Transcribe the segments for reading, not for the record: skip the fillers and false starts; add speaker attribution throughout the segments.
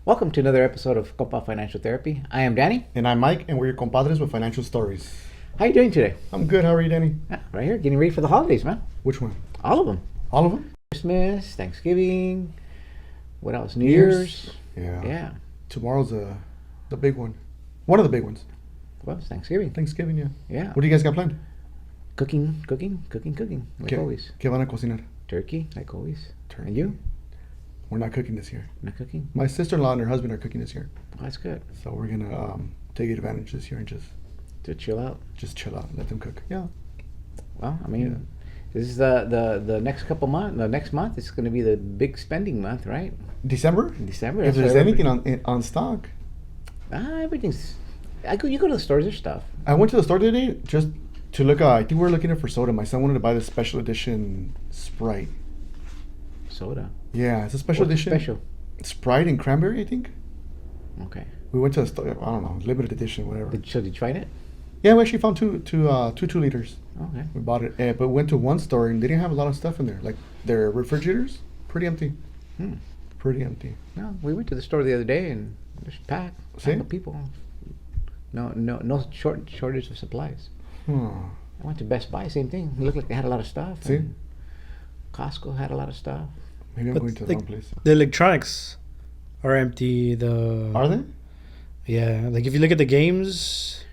Speaker 1: Welcome to another episode of Compa Financial Therapy. I am Danny.
Speaker 2: And I'm Mike, and we're your compadres with financial stories.
Speaker 1: How you doing today?
Speaker 2: I'm good. How are you, Danny?
Speaker 1: Right here, getting ready for the holidays, man.
Speaker 2: Which one?
Speaker 1: All of them.
Speaker 2: All of them?
Speaker 1: Christmas, Thanksgiving, what else? New Year's. Yeah.
Speaker 2: Tomorrow's the big one. One of the big ones.
Speaker 1: Well, it's Thanksgiving.
Speaker 2: Thanksgiving, yeah.
Speaker 1: Yeah.
Speaker 2: What do you guys got planned?
Speaker 1: Cooking, like always.
Speaker 2: ¿Qué van a cocinar?
Speaker 1: Turkey, like always.
Speaker 2: Turkey.
Speaker 1: And you?
Speaker 2: We're not cooking this year.
Speaker 1: Not cooking?
Speaker 2: My sister-in-law and her husband are cooking this year.
Speaker 1: Oh, that's good.
Speaker 2: So we're going to take advantage this year and
Speaker 1: To chill out.
Speaker 2: just chill out. Let them cook. Yeah.
Speaker 1: Well, I mean, this is the next couple months. The next month is going to be the big spending month, right?
Speaker 2: December?
Speaker 1: In December.
Speaker 2: If there's anything on stock.
Speaker 1: Everything's... You go to the stores, there's stuff.
Speaker 2: I went to the store today just to look. I think we were looking at for soda. My son wanted to buy the special edition Sprite.
Speaker 1: Soda.
Speaker 2: Yeah, it's a special
Speaker 1: What's
Speaker 2: edition.
Speaker 1: special?
Speaker 2: Sprite and cranberry, I think.
Speaker 1: Okay.
Speaker 2: We went to a store. I don't know, limited edition, whatever.
Speaker 1: Did you try it?
Speaker 2: Yeah, we actually found two 2 liters.
Speaker 1: Okay.
Speaker 2: We bought it, but we went to one store and they didn't have a lot of stuff in there. Like their refrigerators, pretty empty. Pretty empty.
Speaker 1: No, we went to the store the other day and there's packed.
Speaker 2: See?
Speaker 1: Packed with people. No shortage of supplies. I went to Best Buy, same thing. It looked like they had a lot of stuff.
Speaker 2: See?
Speaker 1: And Costco had a lot of stuff.
Speaker 2: Maybe I'm
Speaker 3: But
Speaker 2: going to the
Speaker 3: like,
Speaker 2: wrong place.
Speaker 3: The electronics are empty.
Speaker 2: Are they?
Speaker 3: Yeah, like if you look at the games,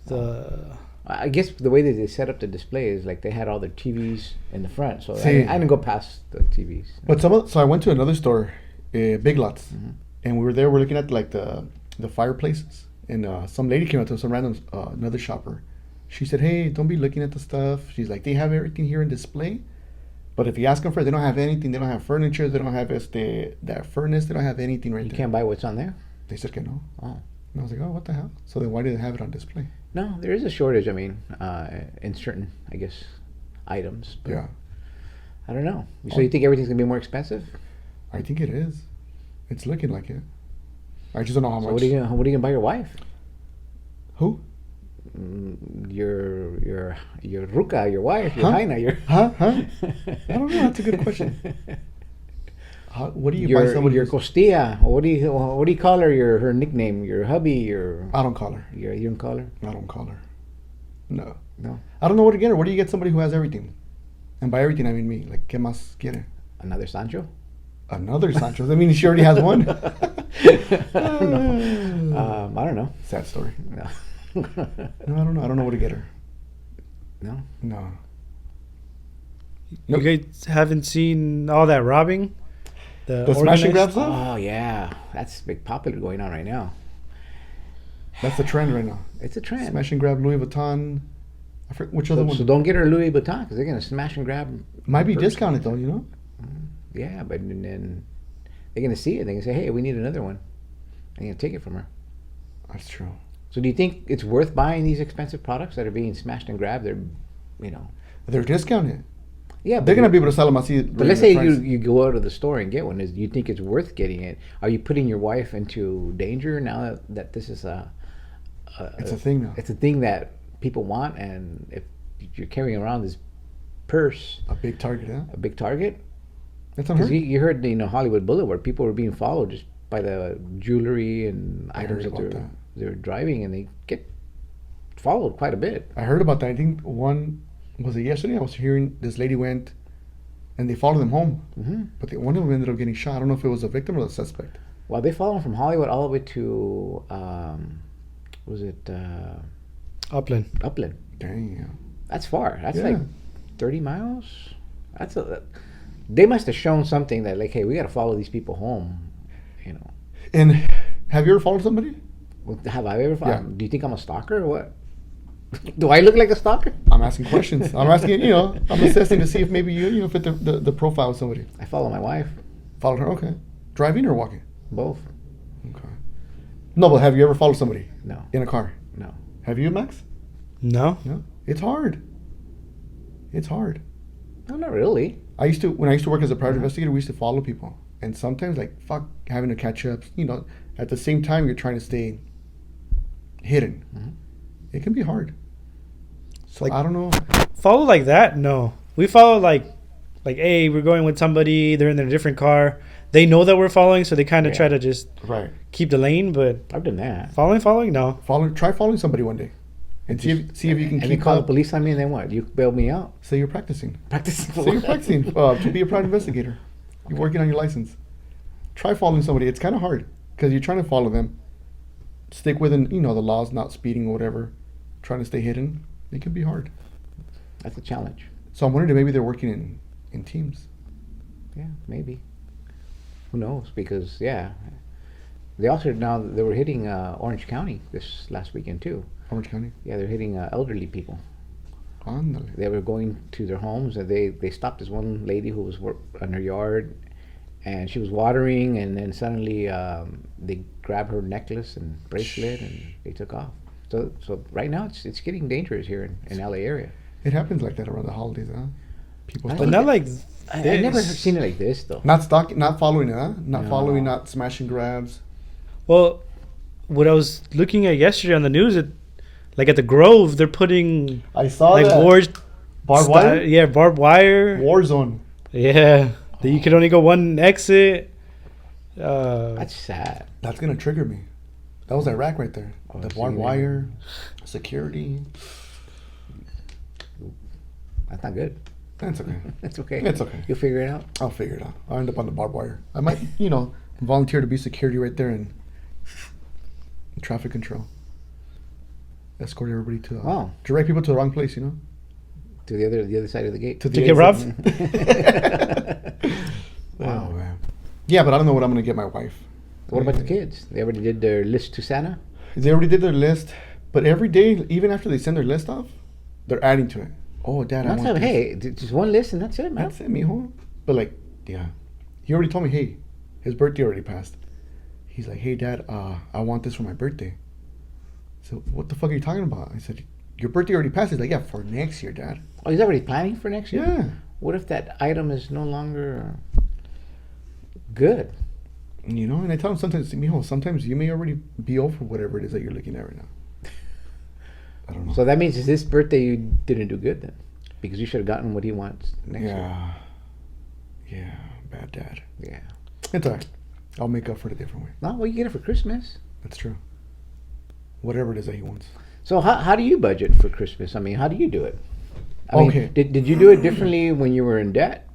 Speaker 3: the
Speaker 1: I guess the way that they set up the display is like they had all their TVs in the front, so I
Speaker 2: See.
Speaker 1: didn't go past the TVs.
Speaker 2: But so I went to another store, Big Lots, and we were there. We're looking at like the fireplaces, and some lady came up to us, some random another shopper. She said, "Hey, don't be looking at the stuff." She's like, "They have everything here in display, but if you ask them for it, they don't have anything. They don't have furniture. They don't have that furnace. They don't have anything right
Speaker 1: You
Speaker 2: there."
Speaker 1: can't buy what's on there?
Speaker 2: They said, "No."
Speaker 1: Oh.
Speaker 2: And I was like, "Oh, what the hell?" So then why did they have it on display?
Speaker 1: No, there is a shortage, I mean, in certain, I guess, items. But
Speaker 2: Yeah,
Speaker 1: I don't know. So you think everything's going to be more expensive?
Speaker 2: I think it is. It's looking like it. I just don't know how
Speaker 1: So
Speaker 2: much.
Speaker 1: what are you gonna buy your wife?
Speaker 2: Who?
Speaker 1: Your ruka, your wife, your
Speaker 2: Huh?
Speaker 1: Haina, your
Speaker 2: Huh? I don't know. That's a good question. What do you buy
Speaker 1: your
Speaker 2: somebody?
Speaker 1: your costilla. What do you call her? Her nickname, your hubby, your
Speaker 2: I don't call her.
Speaker 1: you don't call her?
Speaker 2: I don't call her. No.
Speaker 1: No.
Speaker 2: I don't know what to get her. What do you get somebody who has everything? And by everything, I mean me. Like, ¿qué más quiere?
Speaker 1: Another Sancho?
Speaker 2: Another Sancho. I mean, she already has one.
Speaker 1: I don't know.
Speaker 2: Sad story.
Speaker 1: No.
Speaker 2: No, I don't know. I don't know what to get her.
Speaker 1: No.
Speaker 2: No. Nope.
Speaker 3: you guys haven't seen all that robbing.
Speaker 2: The smash and grab stuff?
Speaker 1: Oh yeah, that's big popular going on right now.
Speaker 2: That's the trend right now.
Speaker 1: It's a trend.
Speaker 2: Smash and grab Louis Vuitton. I forget which other
Speaker 1: So,
Speaker 2: one.
Speaker 1: so don't get her Louis Vuitton because they're gonna smash and grab.
Speaker 2: Might be
Speaker 1: purse.
Speaker 2: discounted though, you know?
Speaker 1: Yeah, but then they're gonna see it. They're gonna say, "Hey, we need another one." They're gonna take it from her.
Speaker 2: That's true.
Speaker 1: So do you think it's worth buying these expensive products that are being smashed and grabbed?
Speaker 2: They're discounted.
Speaker 1: Yeah,
Speaker 2: They're going to be able to sell them. I see.
Speaker 1: But let's say you go out of the store and get one. Do you think it's worth getting it? Are you putting your wife into danger now that this is
Speaker 2: It's a thing now.
Speaker 1: It's a thing that people want, and if you're carrying around this purse,
Speaker 2: A big target, huh?
Speaker 1: a big target.
Speaker 2: That's
Speaker 1: Because
Speaker 2: unheard.
Speaker 1: you heard Hollywood Boulevard, people were being followed just by the jewelry and items
Speaker 2: heard
Speaker 1: that
Speaker 2: about
Speaker 1: they're driving, and they get followed quite a bit.
Speaker 2: I heard about that. I think was it yesterday? I was hearing this lady went, and they followed them home. But one of them ended up getting shot. I don't know if it was a victim or the suspect.
Speaker 1: Well, they followed from Hollywood all the way to was it
Speaker 3: Upland.
Speaker 1: Upland?
Speaker 2: Damn.
Speaker 1: That's far. That's
Speaker 2: Yeah.
Speaker 1: like 30 miles. They must have shown something that like, hey, we got to follow these people home.
Speaker 2: And have you ever followed somebody?
Speaker 1: Well, have I ever?
Speaker 2: Yeah.
Speaker 1: Do you think I'm a stalker or what? Do I look like a stalker?
Speaker 2: I'm asking questions. I'm asking, I'm assessing to see if maybe you fit the profile of somebody.
Speaker 1: I follow my wife.
Speaker 2: Followed her, okay. Driving or walking?
Speaker 1: Both.
Speaker 2: Okay. No, but have you ever followed somebody
Speaker 1: No.
Speaker 2: in a car?
Speaker 1: No.
Speaker 2: Have you, Max?
Speaker 3: No.
Speaker 2: No. It's hard. It's hard.
Speaker 1: No, not really.
Speaker 2: When I used to work as a private investigator, we used to follow people. And sometimes, having to catch up, at the same time, you're trying to stay hidden. It can be hard. So
Speaker 3: Like-
Speaker 2: I don't know.
Speaker 3: Follow like that? No. We follow like like, hey, we're going with somebody. They're in a different car. They know that we're following, so they kind of
Speaker 1: Yeah.
Speaker 3: try to just
Speaker 2: Right.
Speaker 3: keep the lane. But
Speaker 1: I've done that.
Speaker 3: following, no.
Speaker 2: Try following somebody one day, and see if you can
Speaker 1: And
Speaker 2: keep
Speaker 1: they call the
Speaker 2: up.
Speaker 1: police on me, and then what? You bail me out.
Speaker 2: Say you're practicing.
Speaker 1: Practicing.
Speaker 2: Say you're practicing to be a private investigator. You're working on your license. Try following somebody. It's kind of hard because you're trying to follow them. Stick within, the laws, not speeding or whatever. Trying to stay hidden. It can be hard.
Speaker 1: That's a challenge.
Speaker 2: So I'm wondering if maybe they're working in teams.
Speaker 1: Yeah, maybe. Who knows? Because they also now they were hitting Orange County this last weekend too.
Speaker 2: Orange County.
Speaker 1: Yeah, they're hitting elderly people.
Speaker 2: Ándale.
Speaker 1: They were going to their homes, and they stopped this one lady who was in her yard, and she was watering, and then suddenly they grabbed her necklace and bracelet, and they took off. So right now it's getting dangerous here in LA area.
Speaker 2: It happens like that around the holidays, huh? People
Speaker 1: I
Speaker 3: But
Speaker 1: think
Speaker 3: not like
Speaker 1: I never
Speaker 3: this.
Speaker 1: seen it like this though.
Speaker 2: not stalking, not following it, huh? Not
Speaker 1: No.
Speaker 2: following, not smashing grabs.
Speaker 3: Well, what I was looking at yesterday on the news, like at the Grove, they're putting
Speaker 2: I saw
Speaker 3: like
Speaker 2: that. Barbed wire?
Speaker 3: Yeah, barbed wire.
Speaker 2: War zone.
Speaker 3: Yeah, that you could only go one exit.
Speaker 1: That's sad.
Speaker 2: That's gonna trigger me. That was Iraq right there.
Speaker 1: Oh,
Speaker 2: The
Speaker 1: see
Speaker 2: barbed
Speaker 1: there.
Speaker 2: wire, security.
Speaker 1: That's not good.
Speaker 2: That's okay.
Speaker 1: That's okay.
Speaker 2: It's okay.
Speaker 1: You'll figure it out.
Speaker 2: I'll figure it out. I'll end up on the barbed wire. I might, volunteer to be security right there and traffic control. Escort everybody to
Speaker 1: Wow.
Speaker 2: direct people to the wrong place,
Speaker 1: To the other side of the gate.
Speaker 2: To
Speaker 3: To get robbed?
Speaker 2: Wow, man. Yeah, but I don't know what I'm gonna get my wife.
Speaker 1: What about the kids? They already did their list to Santa?
Speaker 2: They already did their list, but every day, even after they send their list off, they're adding to it. Oh, Dad, I
Speaker 1: Not
Speaker 2: want
Speaker 1: that,
Speaker 2: this.
Speaker 1: hey, just one list and that's it, man.
Speaker 2: That's it, mijo. But yeah, he already told me, hey, his birthday already passed. He's like, hey, Dad, I want this for my birthday. So what the fuck are you talking about? I said, your birthday already passed. He's like, yeah, for next year, Dad.
Speaker 1: Oh, he's already planning for next year?
Speaker 2: Yeah.
Speaker 1: What if that item is no longer good?
Speaker 2: And I tell him sometimes, mijo, sometimes you may already be over whatever it is that you're looking at right now. I don't know.
Speaker 1: So that means this birthday you didn't do good then, because you should have gotten what he wants next year.
Speaker 2: Yeah, bad dad.
Speaker 1: Yeah.
Speaker 2: It's all right. I'll make up for it a different way.
Speaker 1: No, well, you get it for Christmas.
Speaker 2: That's true. Whatever it is that he wants.
Speaker 1: So how do you budget for Christmas? I mean, how do you do it? I mean,
Speaker 2: Okay.
Speaker 1: did you do it differently when you were in debt,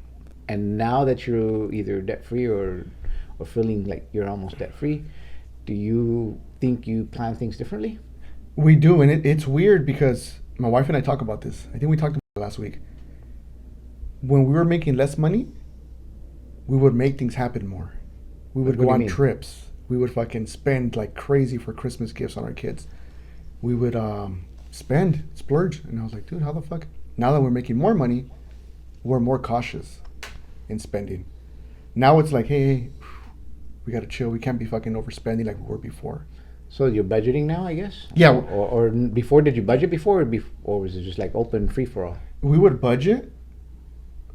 Speaker 1: and now that you're either debt free or feeling like you're almost debt free, do you think you plan things differently?
Speaker 2: We do, and it's weird because my wife and I talk about this. I think we talked about it last week. When we were making less money, we would make things happen more. We would
Speaker 1: What do
Speaker 2: go
Speaker 1: you
Speaker 2: on
Speaker 1: mean?
Speaker 2: trips. We would fucking spend like crazy for Christmas gifts on our kids. We would splurge. And I was like, dude, how the fuck? Now that we're making more money, we're more cautious in spending. Now it's like, hey, we gotta chill. We can't be fucking overspending like we were before.
Speaker 1: So you're budgeting now, I guess?
Speaker 2: Yeah.
Speaker 1: Or before, did you budget before, or was it just like open free for all?
Speaker 2: We would budget,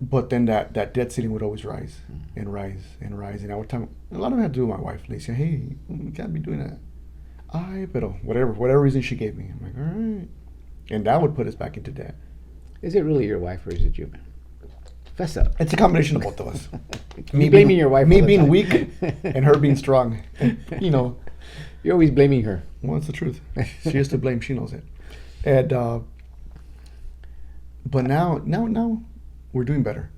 Speaker 2: but then that debt ceiling would always rise and rise and rise. And I would tell a lot of it had to do with my wife. They say, hey, we can't be doing that. But whatever reason she gave me, I'm like, all right. And that would put us back into debt.
Speaker 1: Is it really your wife or is it you, man? Fess up.
Speaker 2: It's a combination of both of us.
Speaker 1: Me blaming your wife
Speaker 2: Me
Speaker 1: all the
Speaker 2: being
Speaker 1: time.
Speaker 2: weak and her being strong. And,
Speaker 1: You're always blaming her.
Speaker 2: well, it's the truth. She is to blame. She knows it. And but now we're doing better,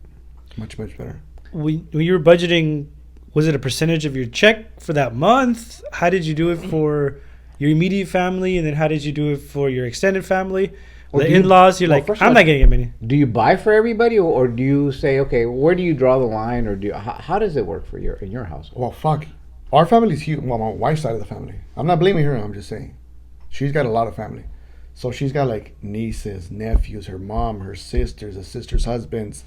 Speaker 2: much better.
Speaker 3: When you were budgeting, was it a percentage of your check for that month? How did you do it for your immediate family, and then how did you do it for your extended family?
Speaker 1: Well,
Speaker 3: The
Speaker 1: do you-
Speaker 3: in-laws, you're
Speaker 1: well,
Speaker 3: like,
Speaker 1: first of
Speaker 3: I'm
Speaker 1: all-
Speaker 3: not getting any.
Speaker 1: Do you buy for everybody, or do you say, okay, where do you draw the line, or how does it work in your household?
Speaker 2: Well, fuck. Our family's huge. Well, my wife's side of the family. I'm not blaming her. I'm just saying, she's got a lot of family. So she's got like nieces, nephews, her mom, her sisters, her sisters' husbands,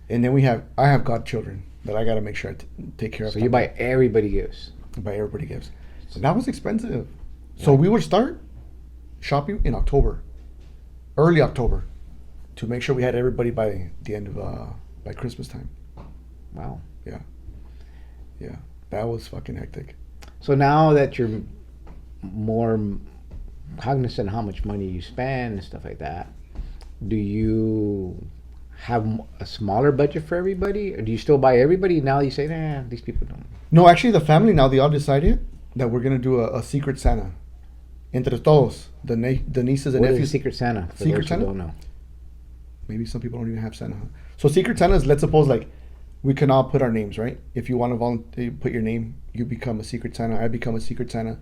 Speaker 2: and then I have godchildren that I got to make sure I take care of.
Speaker 1: So you buy everybody gifts.
Speaker 2: Buy everybody gifts. And that was expensive. So we would start shopping in October, early October, to make sure we had everybody by the end of by Christmas time.
Speaker 1: Wow.
Speaker 2: Yeah, that was fucking hectic.
Speaker 1: So now that you're more cognizant of how much money you spend and stuff like that, do you have a smaller budget for everybody, or do you still buy everybody? Now you say, nah, these people don't.
Speaker 2: No, actually, the family now, they all decided that we're going to do a secret Santa. Entre todos. The nieces and
Speaker 1: What is a
Speaker 2: nephews.
Speaker 1: Secret Santa? For
Speaker 2: Secret
Speaker 1: those
Speaker 2: Santa?
Speaker 1: who don't know.
Speaker 2: Maybe some people don't even have Santa. Huh? So Secret Santa is, let's suppose, like, we can all put our names, right? If you want to volunteer, put your name, you become a Secret Santa. I become a Secret Santa.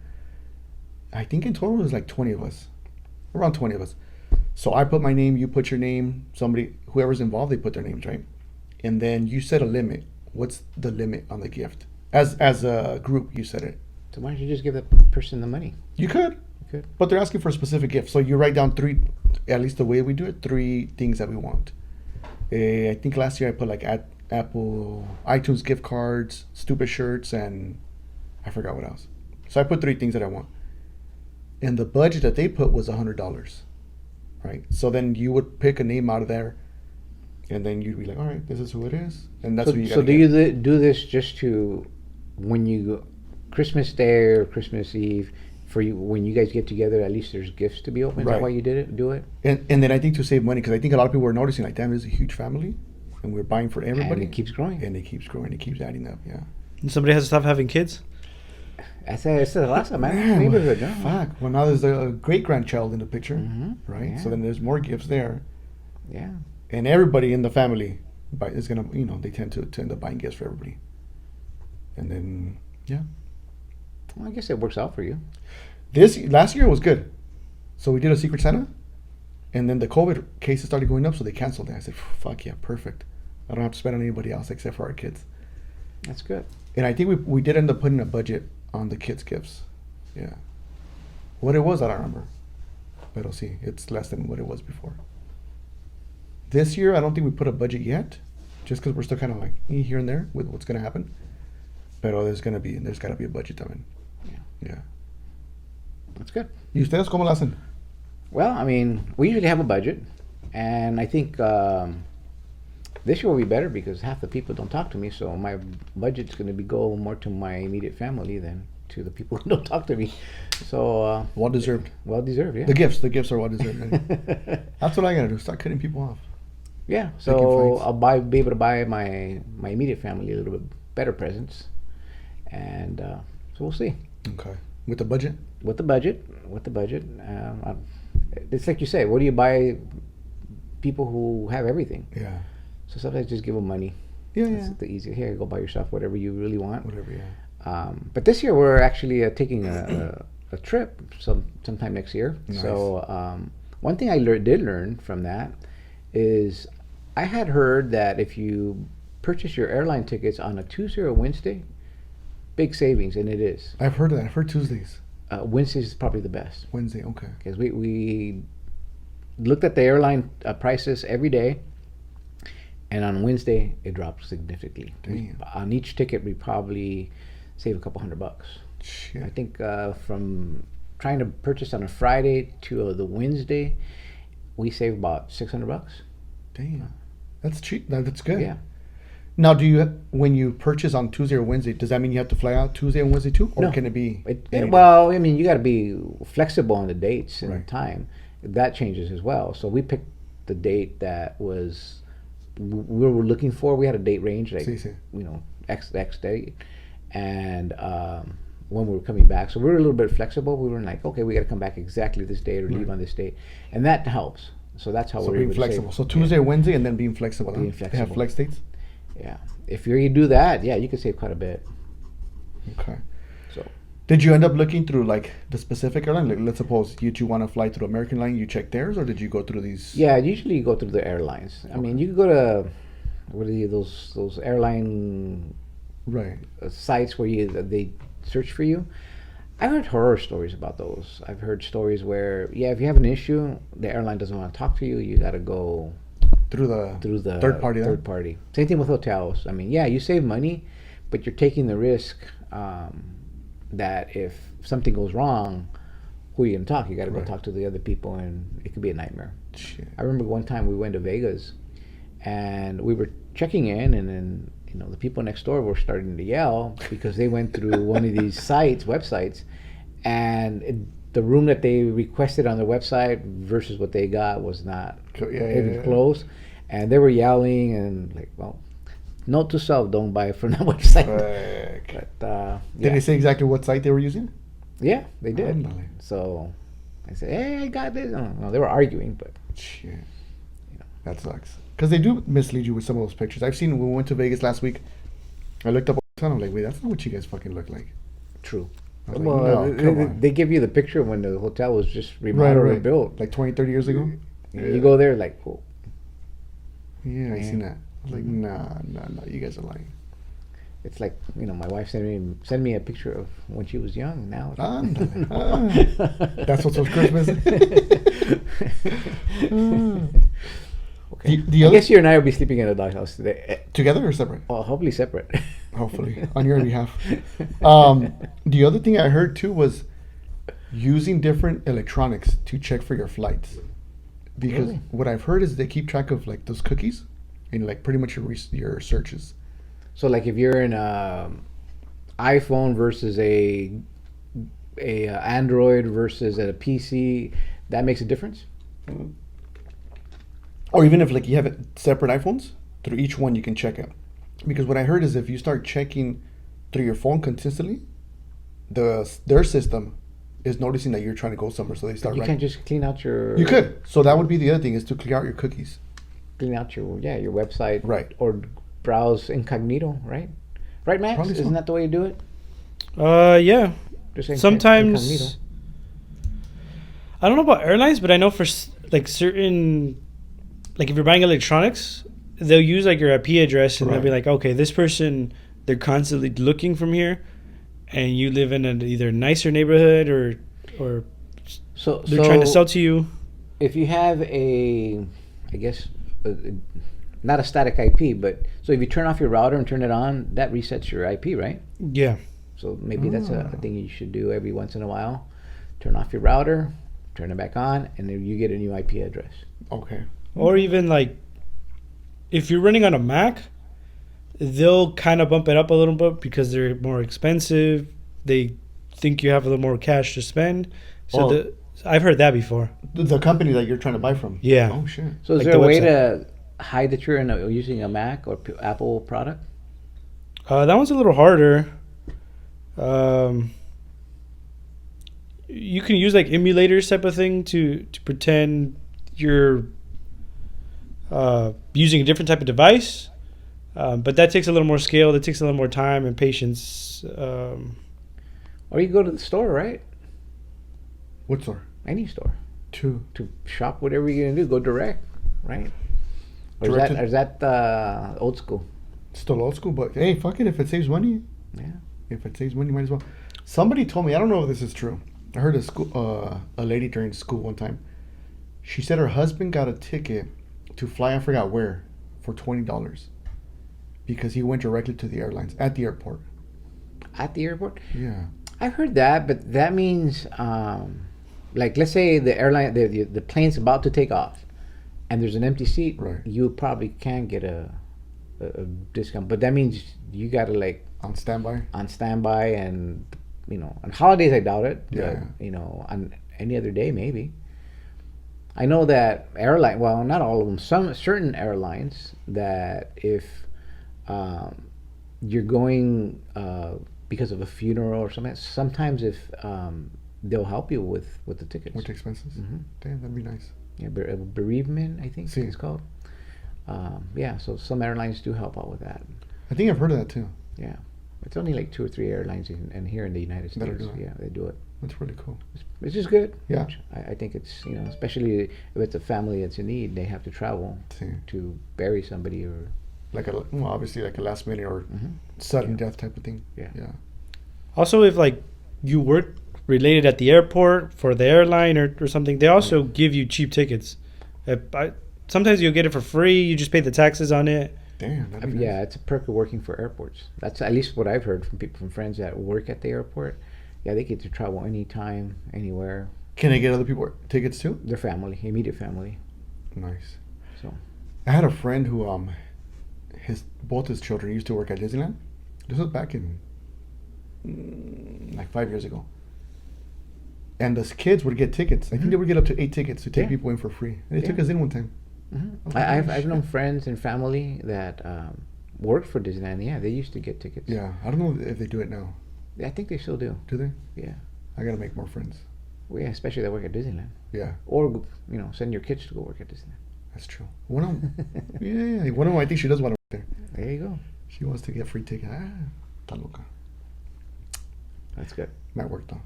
Speaker 2: I think in total there's like 20 of us. Around 20 of us. So I put my name, you put your name, whoever's involved, they put their names, right? And then you set a limit. What's the limit on the gift? As a group, you set it.
Speaker 1: So why don't you just give that person the money?
Speaker 2: You could.
Speaker 1: You could.
Speaker 2: But they're asking for a specific gift. So you write down three, at least the way we do it, 3 things that we want. I think last year I put like Apple, iTunes gift cards, stupid shirts, and I forgot what else. So I put 3 things that I want. And the budget that they put was $100. Right? So then you would pick a name out of there, and then you'd be like, all right, this is who it is. And that's
Speaker 1: So,
Speaker 2: who you
Speaker 1: so
Speaker 2: gotta
Speaker 1: do
Speaker 2: get.
Speaker 1: you do this just to, when you, Christmas Day or Christmas Eve, for you, when you guys get together, at least there's gifts to be opened? Is that
Speaker 2: Right.
Speaker 1: why you do it?
Speaker 2: And then I think to save money, because I think a lot of people were noticing, like, damn, this is a huge family, and we're buying for everybody.
Speaker 1: And it keeps growing.
Speaker 2: And it keeps growing. It keeps adding up, yeah.
Speaker 3: And somebody has to stop having kids.
Speaker 1: That's the last time, man.
Speaker 2: Man,
Speaker 1: Neighborhood, no?
Speaker 2: Fuck. Well, now there's a great-grandchild in the picture,
Speaker 1: Mhm.
Speaker 2: right?
Speaker 1: Yeah.
Speaker 2: So then there's more gifts there.
Speaker 1: Yeah.
Speaker 2: And everybody in the family is going to, they tend to end up buying gifts for everybody. And then, yeah.
Speaker 1: Well, I guess it works out for you.
Speaker 2: Last year was good. So we did a Secret Santa, and then the COVID cases started going up, so they canceled it. I said, fuck yeah, perfect. I don't have to spend on anybody else except for our kids.
Speaker 1: That's good.
Speaker 2: And I think we did end up putting a budget on the kids' gifts. Yeah. What it was, I don't remember. But I'll see. It's less than what it was before. This year, I don't think we put a budget yet, just because we're still kind of like here and there with what's going to happen. But there's got to be a budget coming.
Speaker 1: Yeah.
Speaker 2: Yeah.
Speaker 1: That's good.
Speaker 2: ¿Y ustedes cómo lo hacen?
Speaker 1: Well, I mean, we usually have a budget, and I think this year will be better because half the people don't talk to me, so my budget's going to go more to my immediate family than to the people who don't talk to me. So
Speaker 2: Well deserved.
Speaker 1: well deserved, yeah.
Speaker 2: The gifts are well deserved. Man. That's what I gotta do. Start cutting people off.
Speaker 1: Yeah,
Speaker 2: Picking
Speaker 1: so
Speaker 2: fights.
Speaker 1: I'll be able to buy my immediate family a little bit better presents, and so we'll see.
Speaker 2: Okay. With the budget.
Speaker 1: With the budget, it's like you say. What do you buy people who have everything?
Speaker 2: Yeah.
Speaker 1: So sometimes just give them money.
Speaker 2: Yeah.
Speaker 1: That's
Speaker 2: Yeah.
Speaker 1: the easier. Here, go buy yourself whatever you really want.
Speaker 2: Whatever. Yeah.
Speaker 1: But this year we're actually taking a trip sometime next year.
Speaker 2: Nice.
Speaker 1: So one thing I did learn from that is I had heard that if you purchase your airline tickets on a Tuesday or Wednesday, big savings, and it is.
Speaker 2: I've heard of that. I've heard Tuesdays.
Speaker 1: Wednesdays is probably the best
Speaker 2: Wednesday. Okay.
Speaker 1: because we looked at the airline prices every day, and on Wednesday it dropped significantly.
Speaker 2: Damn.
Speaker 1: On each ticket we probably save a couple $100.
Speaker 2: Shit.
Speaker 1: I think from trying to purchase on a Friday to the Wednesday, we save about $600.
Speaker 2: Damn. That's cheap. That's good.
Speaker 1: Yeah.
Speaker 2: Now, when you purchase on Tuesday or Wednesday, does that mean you have to fly out Tuesday and Wednesday too, or
Speaker 1: No.
Speaker 2: can it be?
Speaker 1: Well, I mean, you got to be flexible on the dates and
Speaker 2: Right.
Speaker 1: time. That changes as well. So we picked the date that was we were looking for. We had a date range, like
Speaker 2: Sí, sí.
Speaker 1: X date, and when we were coming back, so we were a little bit flexible. We were like, okay, we got to come back exactly this date or leave
Speaker 2: Right.
Speaker 1: on this date, and that helps. So that's how
Speaker 2: So
Speaker 1: we're
Speaker 2: being
Speaker 1: able to
Speaker 2: flexible.
Speaker 1: save.
Speaker 2: So Tuesday or Wednesday, and then being flexible.
Speaker 1: Being
Speaker 2: They have
Speaker 1: flexible.
Speaker 2: flex dates.
Speaker 1: Yeah, if you do that, yeah, you can save quite a bit.
Speaker 2: Okay.
Speaker 1: So
Speaker 2: Did you end up looking through like the specific airline? Like, let's suppose you want to fly through American line, you check theirs, or did you go through these?
Speaker 1: yeah, usually you go through the airlines. I mean, you could go to what are those airline
Speaker 2: Right.
Speaker 1: sites where they search for you. I've heard horror stories about those. I've heard stories where if you have an issue, the airline doesn't want to talk to you. You got to go
Speaker 2: Through the third party.
Speaker 1: Third party. Same thing with hotels. I mean, you save money, but you're taking the risk that if something goes wrong, who are you gonna talk? You got to go
Speaker 2: Right.
Speaker 1: talk to the other people, and it could be a nightmare.
Speaker 2: Shit.
Speaker 1: I remember one time we went to Vegas, and we were checking in, and then the people next door were starting to yell because they went through one of these websites, and the room that they requested on their website versus what they got was not
Speaker 2: Yeah,
Speaker 1: even
Speaker 2: yeah.
Speaker 1: close. and they were yelling and like, well, note to self: don't buy it from that website. But
Speaker 2: Did they say exactly what site they were using?
Speaker 1: yeah, they did.
Speaker 2: Ándale.
Speaker 1: So I said, hey, I got this. No, they were arguing, but
Speaker 2: Shit. That sucks. Because they do mislead you with some of those pictures. I've seen when we went to Vegas last week. I looked up and I'm like, wait, that's not what you guys fucking look like.
Speaker 1: true.
Speaker 2: I was like,
Speaker 1: Well,
Speaker 2: no, come on.
Speaker 1: they give you the picture when the hotel was just remodeled and built.
Speaker 2: Like 20, 30 years ago?
Speaker 1: You go there like, oh,
Speaker 2: Yeah, I
Speaker 1: Yeah.
Speaker 2: seen that. I was like, nah, you guys are lying.
Speaker 1: it's like, my wife sent me a picture of when she was young. Now it's
Speaker 2: Ándale. That's what's on Christmas.
Speaker 1: okay.
Speaker 2: The
Speaker 1: I
Speaker 2: other
Speaker 1: guess you and I will be sleeping in a doghouse today.
Speaker 2: together or separate?
Speaker 1: Oh, hopefully separate.
Speaker 2: Hopefully, on your behalf. The other thing I heard too was using different electronics to check for your flights. Because
Speaker 1: Really?
Speaker 2: what I've heard is they keep track of like those cookies and like pretty much your searches.
Speaker 1: So like if you're in a iPhone versus a Android versus a PC, that makes a difference.
Speaker 2: Or even if like you have separate iPhones, through each one you can check it. Because what I heard is if you start checking through your phone consistently, their system is noticing that you're trying to go somewhere, so they start
Speaker 1: You
Speaker 2: writing.
Speaker 1: can't just clean out your.
Speaker 2: You could. So that would be the other thing, is to clear out your cookies.
Speaker 1: clean out your website.
Speaker 2: Right.
Speaker 1: Or browse incognito. Right. Right, Max.
Speaker 2: Probably so.
Speaker 1: Isn't that the way you do it?
Speaker 3: Yeah.
Speaker 1: Just incognito.
Speaker 3: Sometimes I don't know about airlines, but I know for like certain, like if you're buying electronics, they'll use like your IP address and they'll be
Speaker 2: Right.
Speaker 3: like, okay, this person, they're constantly looking from here, and you live in an either nicer neighborhood or
Speaker 1: So
Speaker 3: they're trying to sell to you.
Speaker 1: If you have I guess, not a static IP, but so if you turn off your router and turn it on, that resets your IP, right?
Speaker 3: Yeah.
Speaker 1: So maybe that's a thing you should do every once in a while. Turn off your router, turn it back on, and then you get a new IP address.
Speaker 2: Okay.
Speaker 3: Or even like if you're running on a Mac, they'll kind of bump it up a little bit because they're more expensive. They think you have a little more cash to spend. So
Speaker 2: Oh.
Speaker 3: I've heard that before.
Speaker 2: The company that you're trying to buy from.
Speaker 3: Yeah.
Speaker 2: Oh shit.
Speaker 1: So is
Speaker 3: Like
Speaker 1: there
Speaker 3: the
Speaker 1: a way
Speaker 3: website.
Speaker 1: to hide that you're using a Mac or Apple product?
Speaker 3: That one's a little harder. You can use like emulators type of thing to pretend you're using a different type of device, but that takes a little more skill. That takes a little more time and patience.
Speaker 1: Or you go to the store, right?
Speaker 2: What store?
Speaker 1: Any store.
Speaker 2: Two.
Speaker 1: To shop whatever you're gonna do, go direct, right? Or
Speaker 2: Direct
Speaker 1: is that old school?
Speaker 2: Still old school, but hey, fuck it. If it saves money,
Speaker 1: Yeah.
Speaker 2: if it saves money, might as well. Somebody told me, I don't know if this is true. I heard a lady during school one time. She said her husband got a ticket to fly, I forgot where, for $20 because he went directly to the airlines at the airport.
Speaker 1: At the airport.
Speaker 2: Yeah.
Speaker 1: I've heard that, but that means, like, let's say the airline, the plane's about to take off, and there's an empty seat.
Speaker 2: Right.
Speaker 1: You probably can get a discount, but that means you gotta like
Speaker 2: On standby.
Speaker 1: on standby, and on holidays I doubt it.
Speaker 2: Yeah.
Speaker 1: But, on any other day maybe. I know that well, not all of them. Some certain airlines that if you're going because of a funeral or something, sometimes if they'll help you with the tickets.
Speaker 2: With expenses.
Speaker 1: Mhm.
Speaker 2: Damn, that'd be nice.
Speaker 1: Yeah, bereavement, I think
Speaker 2: Sí.
Speaker 1: it's called. Yeah, so some airlines do help out with that.
Speaker 2: I think I've heard of that too.
Speaker 1: Yeah, it's only like 2 or 3 airlines and here in the United
Speaker 2: That are
Speaker 1: States.
Speaker 2: doing it.
Speaker 1: Yeah, they do it.
Speaker 2: That's really cool.
Speaker 1: It's just good.
Speaker 2: Yeah.
Speaker 1: I think it's especially if it's a family that's in need, they have to travel
Speaker 2: Sí.
Speaker 1: to bury somebody or.
Speaker 2: Obviously like a last minute or
Speaker 1: Mhm.
Speaker 2: sudden
Speaker 1: Yeah.
Speaker 2: death type of thing.
Speaker 1: Yeah.
Speaker 2: Yeah.
Speaker 3: Also, if like you work related at the airport for the airline or something, they also give you cheap tickets. Sometimes you'll get it for free. You just pay the taxes on it.
Speaker 2: Damn, that'd be nice.
Speaker 1: Yeah, it's a perk of working for airports. That's at least what I've heard from people, from friends that work at the airport. Yeah, they get to travel anytime, anywhere.
Speaker 2: Can I get other people tickets too?
Speaker 1: Their family, immediate family.
Speaker 2: Nice.
Speaker 1: So.
Speaker 2: I had a friend who both his children used to work at Disneyland. This was back in like 5 years ago. And the kids would get tickets. I think they would get up to 8 tickets to take
Speaker 1: Yeah.
Speaker 2: people in for free. And they took
Speaker 1: Yeah.
Speaker 2: us in one time.
Speaker 1: I've known friends and family that worked for Disneyland. Yeah, they used to get tickets.
Speaker 2: Yeah, I don't know if they do it now.
Speaker 1: I think they still do.
Speaker 2: Do they?
Speaker 1: Yeah.
Speaker 2: I gotta make more friends.
Speaker 1: Well, yeah, especially that work at Disneyland.
Speaker 2: Yeah,
Speaker 1: Or send your kids to go work at Disneyland.
Speaker 2: that's true. One of them, yeah, one of them. I think she does want to work there.
Speaker 1: There you go.
Speaker 2: She wants to get free ticket. Está loca.
Speaker 1: That's good.
Speaker 2: Might work though.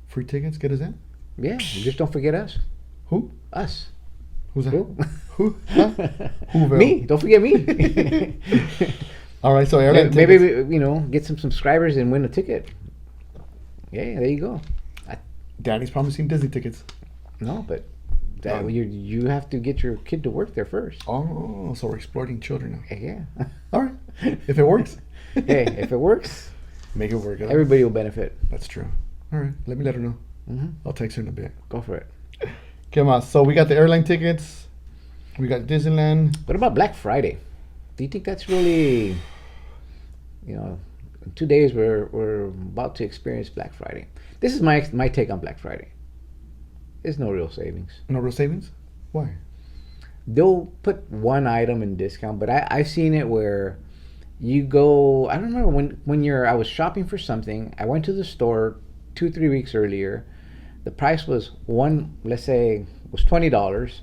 Speaker 2: Free tickets, get us in.
Speaker 1: Yeah, just don't forget us.
Speaker 2: Who?
Speaker 1: Us.
Speaker 2: Who's that?
Speaker 1: Who?
Speaker 2: Who? Huh? Who?
Speaker 1: Me. Don't forget me.
Speaker 2: All right, so airline
Speaker 1: Maybe
Speaker 2: tickets.
Speaker 1: get some subscribers and win a ticket. Yeah, there you go.
Speaker 2: Daddy's promising Disney tickets.
Speaker 1: No, but you have to get your kid to work there first.
Speaker 2: Oh, so we're exploiting children now.
Speaker 1: Yeah.
Speaker 2: All right, if it works,
Speaker 1: Hey, if it works,
Speaker 2: make it work.
Speaker 1: everybody will benefit.
Speaker 2: That's true. All right, let her know.
Speaker 1: Mm-hmm.
Speaker 2: I'll text her in a bit.
Speaker 1: Go for it.
Speaker 2: ¿Qué más? So we got the airline tickets. We got Disneyland.
Speaker 1: What about Black Friday? Do you think that's really, in 2 days we're about to experience Black Friday? This is my take on Black Friday. There's no real savings.
Speaker 2: No real savings? Why?
Speaker 1: They'll put one item in discount, but I've seen it where you go. I don't remember when I was shopping for something. I went to the store 2-3 weeks earlier. The price was let's say was $20,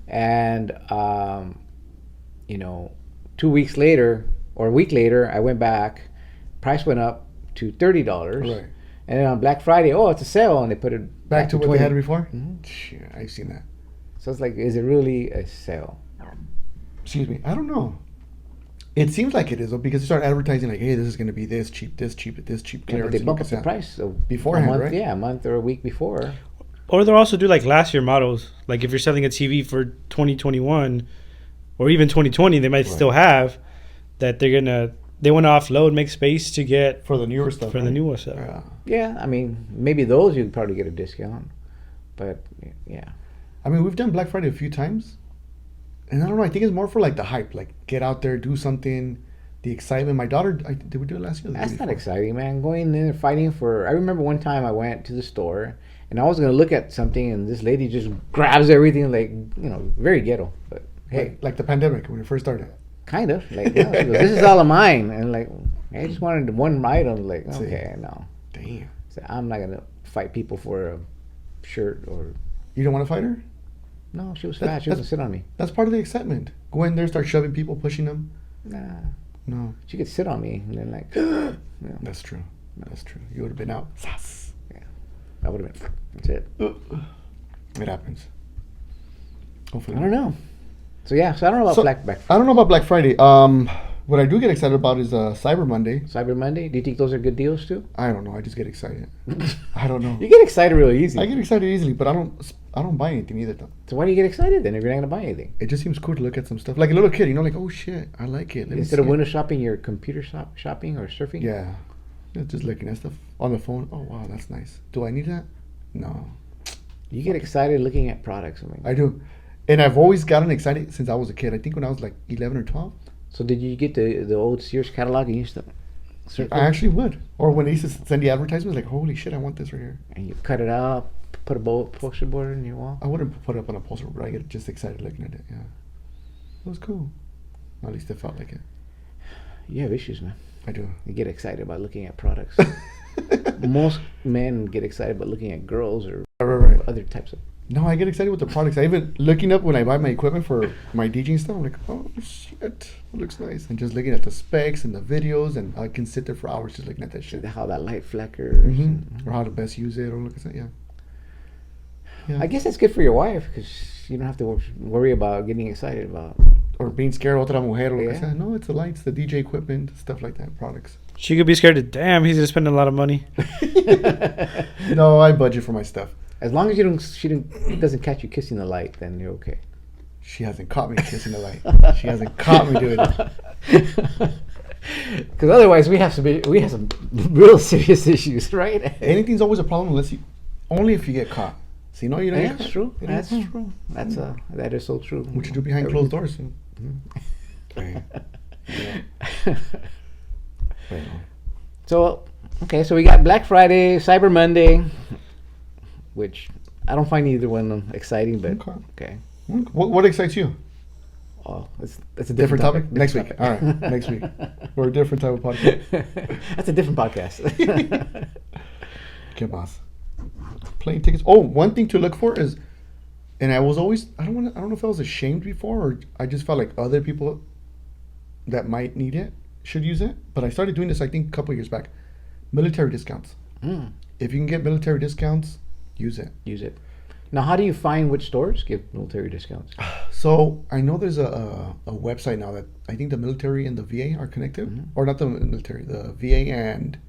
Speaker 1: and 2 weeks later or a week later, I went back. Price went up to $30.
Speaker 2: Right.
Speaker 1: And then on Black Friday, it's a sale, and they put it
Speaker 2: Back to what
Speaker 1: 20.
Speaker 2: they had before?
Speaker 1: Mhm.
Speaker 2: Sure, I've seen that.
Speaker 1: So it's like, is it really a sale?
Speaker 2: Excuse me. I don't know. It seems like it is, though, because they start advertising like, hey, this is going to be this cheap, this cheap, this cheap.
Speaker 1: Yeah, but they
Speaker 2: and
Speaker 1: bump
Speaker 2: look
Speaker 1: up
Speaker 2: at
Speaker 1: the
Speaker 2: that.
Speaker 1: price
Speaker 2: Beforehand,
Speaker 1: a month,
Speaker 2: right?
Speaker 1: Yeah, a month or a week before.
Speaker 3: Or they'll also do like last year models. Like if you're selling a TV for 2021 or even 2020, they might
Speaker 2: Right.
Speaker 3: still have that they want to offload, make space to get
Speaker 2: For the newer stuff.
Speaker 3: for the
Speaker 2: right?
Speaker 3: newer stuff.
Speaker 2: Yeah.
Speaker 1: Yeah, I mean, maybe those you'd probably get a discount. But, yeah.
Speaker 2: I mean, we've done Black Friday a few times. And I don't know, I think it's more for like the hype. Like, get out there, do something. The excitement. My daughter, did we do it last year? or the year
Speaker 1: That's not
Speaker 2: before?
Speaker 1: exciting, man. Going in there fighting for... I remember one time I went to the store, and I was going to look at something, and this lady just grabs everything, like, very ghetto. But, hey,
Speaker 2: Like the pandemic when it first started.
Speaker 1: kind of. Like, no, she goes, this is all of mine. And, like, I just wanted one item. Like,
Speaker 2: See.
Speaker 1: okay, no.
Speaker 2: Damn.
Speaker 1: So I'm not going to fight people for a shirt or...
Speaker 2: You don't want to fight her?
Speaker 1: No, she was
Speaker 2: That-
Speaker 1: fat. She was going to sit on me.
Speaker 2: That's part of the excitement. Go in there, start shoving people, pushing them.
Speaker 1: Nah.
Speaker 2: No,
Speaker 1: She could sit on me, and then, like...
Speaker 2: that's true. That's true. You would have been out. Sas.
Speaker 1: I would have been... That's it.
Speaker 2: It happens. Hopefully.
Speaker 1: I don't know. So, yeah. So, I don't know about
Speaker 2: So-
Speaker 1: Black
Speaker 2: I don't know about Black Friday. What I do get excited about is Cyber Monday.
Speaker 1: Cyber Monday. Do you think those are good deals, too?
Speaker 2: I don't know. I just get excited. I don't know.
Speaker 1: You get excited really easy.
Speaker 2: I get excited easily, but I don't buy anything either. Though.
Speaker 1: So why do you get excited then if you're not gonna buy anything?
Speaker 2: It just seems cool to look at some stuff. Like a little kid, like, oh shit, I like it. Let me
Speaker 1: Instead of
Speaker 2: see it.
Speaker 1: window shopping, you're computer shopping or surfing.
Speaker 2: Yeah. Just looking at stuff on the phone. Oh wow, that's nice. Do I need that? No.
Speaker 1: You get excited looking at products.
Speaker 2: I do. And I've always gotten excited since I was a kid. I think when I was like 11 or 12.
Speaker 1: So did you get the old Sears catalog and you used to surf
Speaker 2: I
Speaker 1: it?
Speaker 2: actually would. Or when they used to send the advertisements, like, holy shit, I want this right here.
Speaker 1: And you cut it out, put a poster board in your wall.
Speaker 2: I wouldn't put it up on a poster, but I get just excited looking at it. Yeah. It was cool. At least it felt like it.
Speaker 1: You have issues, man.
Speaker 2: I do.
Speaker 1: You get excited about looking at products. Most men get excited about looking at girls or
Speaker 2: Right.
Speaker 1: other types of...
Speaker 2: No, I get excited with the products. I even looking up when I buy my equipment for my DJing stuff. I'm like, oh shit, it looks nice. And just looking at the specs and the videos, and I can sit there for hours just looking at that shit.
Speaker 1: How that light flickers.
Speaker 2: Mm-hmm. Or how to best use it, or look at that. Yeah.
Speaker 1: I guess that's good for your wife because you don't have to worry about getting excited about...
Speaker 2: Or being scared otra mujer, or lo que
Speaker 1: Yeah.
Speaker 2: sea. No, it's the lights, the DJ equipment, stuff like that, products.
Speaker 3: She could be scared to, damn, he's gonna spend a lot of money.
Speaker 2: No, I budget for my stuff.
Speaker 1: As long as she doesn't catch you kissing the light, then you're okay.
Speaker 2: She hasn't caught me kissing the light. She hasn't caught me doing it.
Speaker 1: Because otherwise, we have some real serious issues, right?
Speaker 2: Anything's always a problem only if you get caught. See, no, you don't get
Speaker 1: That's
Speaker 2: caught.
Speaker 1: true.
Speaker 2: It
Speaker 1: That's
Speaker 2: is.
Speaker 1: true. That is so true.
Speaker 2: What you do behind closed doors? Okay. Well,
Speaker 1: So, okay, so we got Black Friday, Cyber Monday, which I don't find either one exciting, but
Speaker 2: Okay.
Speaker 1: okay.
Speaker 2: What excites you?
Speaker 1: Oh, it's a
Speaker 2: Different topic? Next
Speaker 1: Different
Speaker 2: week. All right, next week. Or a different type of podcast.
Speaker 1: That's a different podcast.
Speaker 2: ¿Qué más? Plane tickets. Oh, one thing to look for is, and I was always, I don't know if I was ashamed before or I just felt like other people that might need it should use it. But I started doing this, I think, a couple years back. Military discounts.
Speaker 1: Mm,
Speaker 2: If you can get military discounts, use it.
Speaker 1: use it. Now, how do you find which stores give military discounts?
Speaker 2: So I know there's a website now that I think the military and the VA are connected, or not the military, the VA and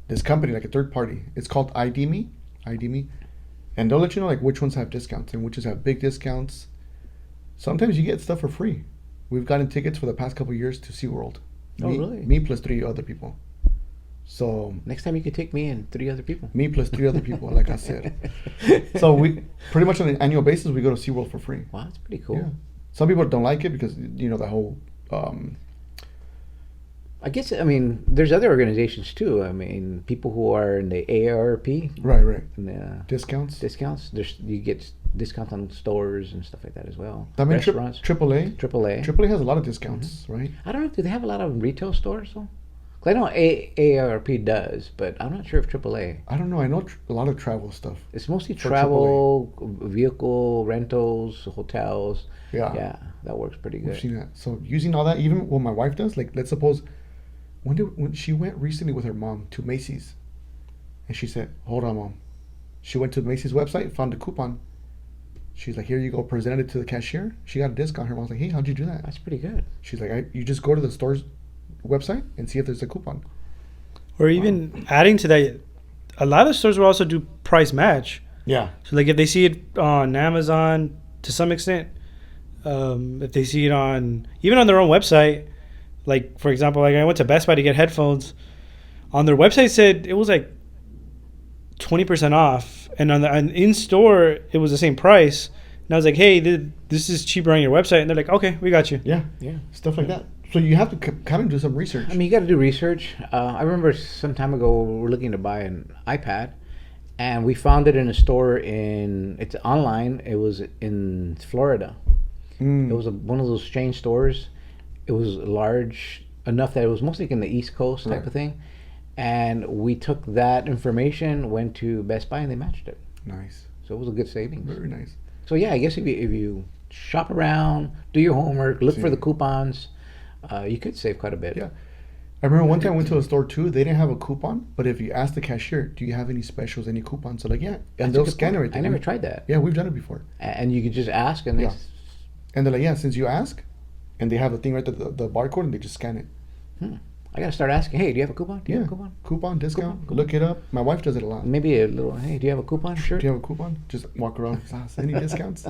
Speaker 2: this company, like a third party. It's called ID Me, and they'll let you know like which ones have discounts and which have big discounts. Sometimes you get stuff for free. We've gotten tickets for the past couple of years to SeaWorld.
Speaker 1: Oh,
Speaker 2: me,
Speaker 1: really?
Speaker 2: Me plus 3 other people. So
Speaker 1: Next time you could take me and 3 other people.
Speaker 2: me plus 3 other people, like I said. So we pretty much on an annual basis we go to SeaWorld for free.
Speaker 1: Wow, that's pretty cool.
Speaker 2: Yeah. Some people don't like it because you know the whole
Speaker 1: I guess, I mean, there's other organizations too. I mean, people who are in the AARP,
Speaker 2: right
Speaker 1: and the
Speaker 2: discounts.
Speaker 1: discounts, you get discounts on stores and stuff like that as well.
Speaker 2: I mean,
Speaker 1: Restaurants,
Speaker 2: AAA.
Speaker 1: AAA.
Speaker 2: AAA has a lot of discounts, right?
Speaker 1: I don't know, do they have a lot of retail stores though? 'Cause I know AARP does, but I'm not sure if AAA.
Speaker 2: I don't know. I know a lot of travel stuff.
Speaker 1: It's mostly
Speaker 2: For
Speaker 1: travel, vehicle rentals, hotels.
Speaker 2: Yeah.
Speaker 1: Yeah, that works pretty
Speaker 2: We've
Speaker 1: good.
Speaker 2: seen that. So using all that, even what my wife does, like let's suppose when she went recently with her mom to Macy's, and she said, "Hold on, mom." She went to the Macy's website, found a coupon. She's like, "Here you go." Presented it to the cashier. She got a discount. Her mom's like, "Hey, how'd you do that?"
Speaker 1: That's pretty good.
Speaker 2: She's like, "You just go to the store's website and see if there's a coupon."
Speaker 3: Or even adding to that, a lot of stores will also do price match.
Speaker 2: Yeah.
Speaker 3: So like if they see it on Amazon to some extent, if they see it on even on their own website, like for example, like I went to Best Buy to get headphones, on their website said it was like 20% off, and on the in store it was the same price. And I was like, hey, this is cheaper on your website, and they're like, okay, we got you.
Speaker 2: Yeah.
Speaker 1: Yeah.
Speaker 2: Stuff like that. So you have to kind of do some research.
Speaker 1: I mean, you got to do research. I remember some time ago we were looking to buy an iPad, and we found it in a store it's online. It was in Florida. It was one of those chain stores. It was large enough that it was mostly in the East Coast type
Speaker 2: Right.
Speaker 1: of thing. And we took that information, went to Best Buy, and they matched it.
Speaker 2: Nice.
Speaker 1: So it was a good savings.
Speaker 2: Very nice.
Speaker 1: So yeah, I guess if you shop around, do your homework, look for
Speaker 2: See.
Speaker 1: the coupons, you could save quite a bit.
Speaker 2: Yeah. I remember one time I went to a store too. They didn't have a coupon, but if you ask the cashier, "Do you have any specials, any coupons?" They're like, "Yeah,"
Speaker 1: That's
Speaker 2: and
Speaker 1: a
Speaker 2: they'll
Speaker 1: good
Speaker 2: scan
Speaker 1: point.
Speaker 2: everything.
Speaker 1: I never tried that.
Speaker 2: Yeah, we've done it before.
Speaker 1: And you could just ask, and
Speaker 2: Yeah. And they're like, "Yeah, since you ask," and they have the thing right there, the barcode, and they just scan it.
Speaker 1: I gotta start asking. Hey, do you have a coupon? Do you
Speaker 2: Yeah,
Speaker 1: have a coupon?
Speaker 2: coupon discount.
Speaker 1: Coupon.
Speaker 2: Look it up. My wife does it a lot.
Speaker 1: Maybe a little. Hey, do you have a coupon? Sure.
Speaker 2: Do you have a coupon? Just walk around. Any discounts?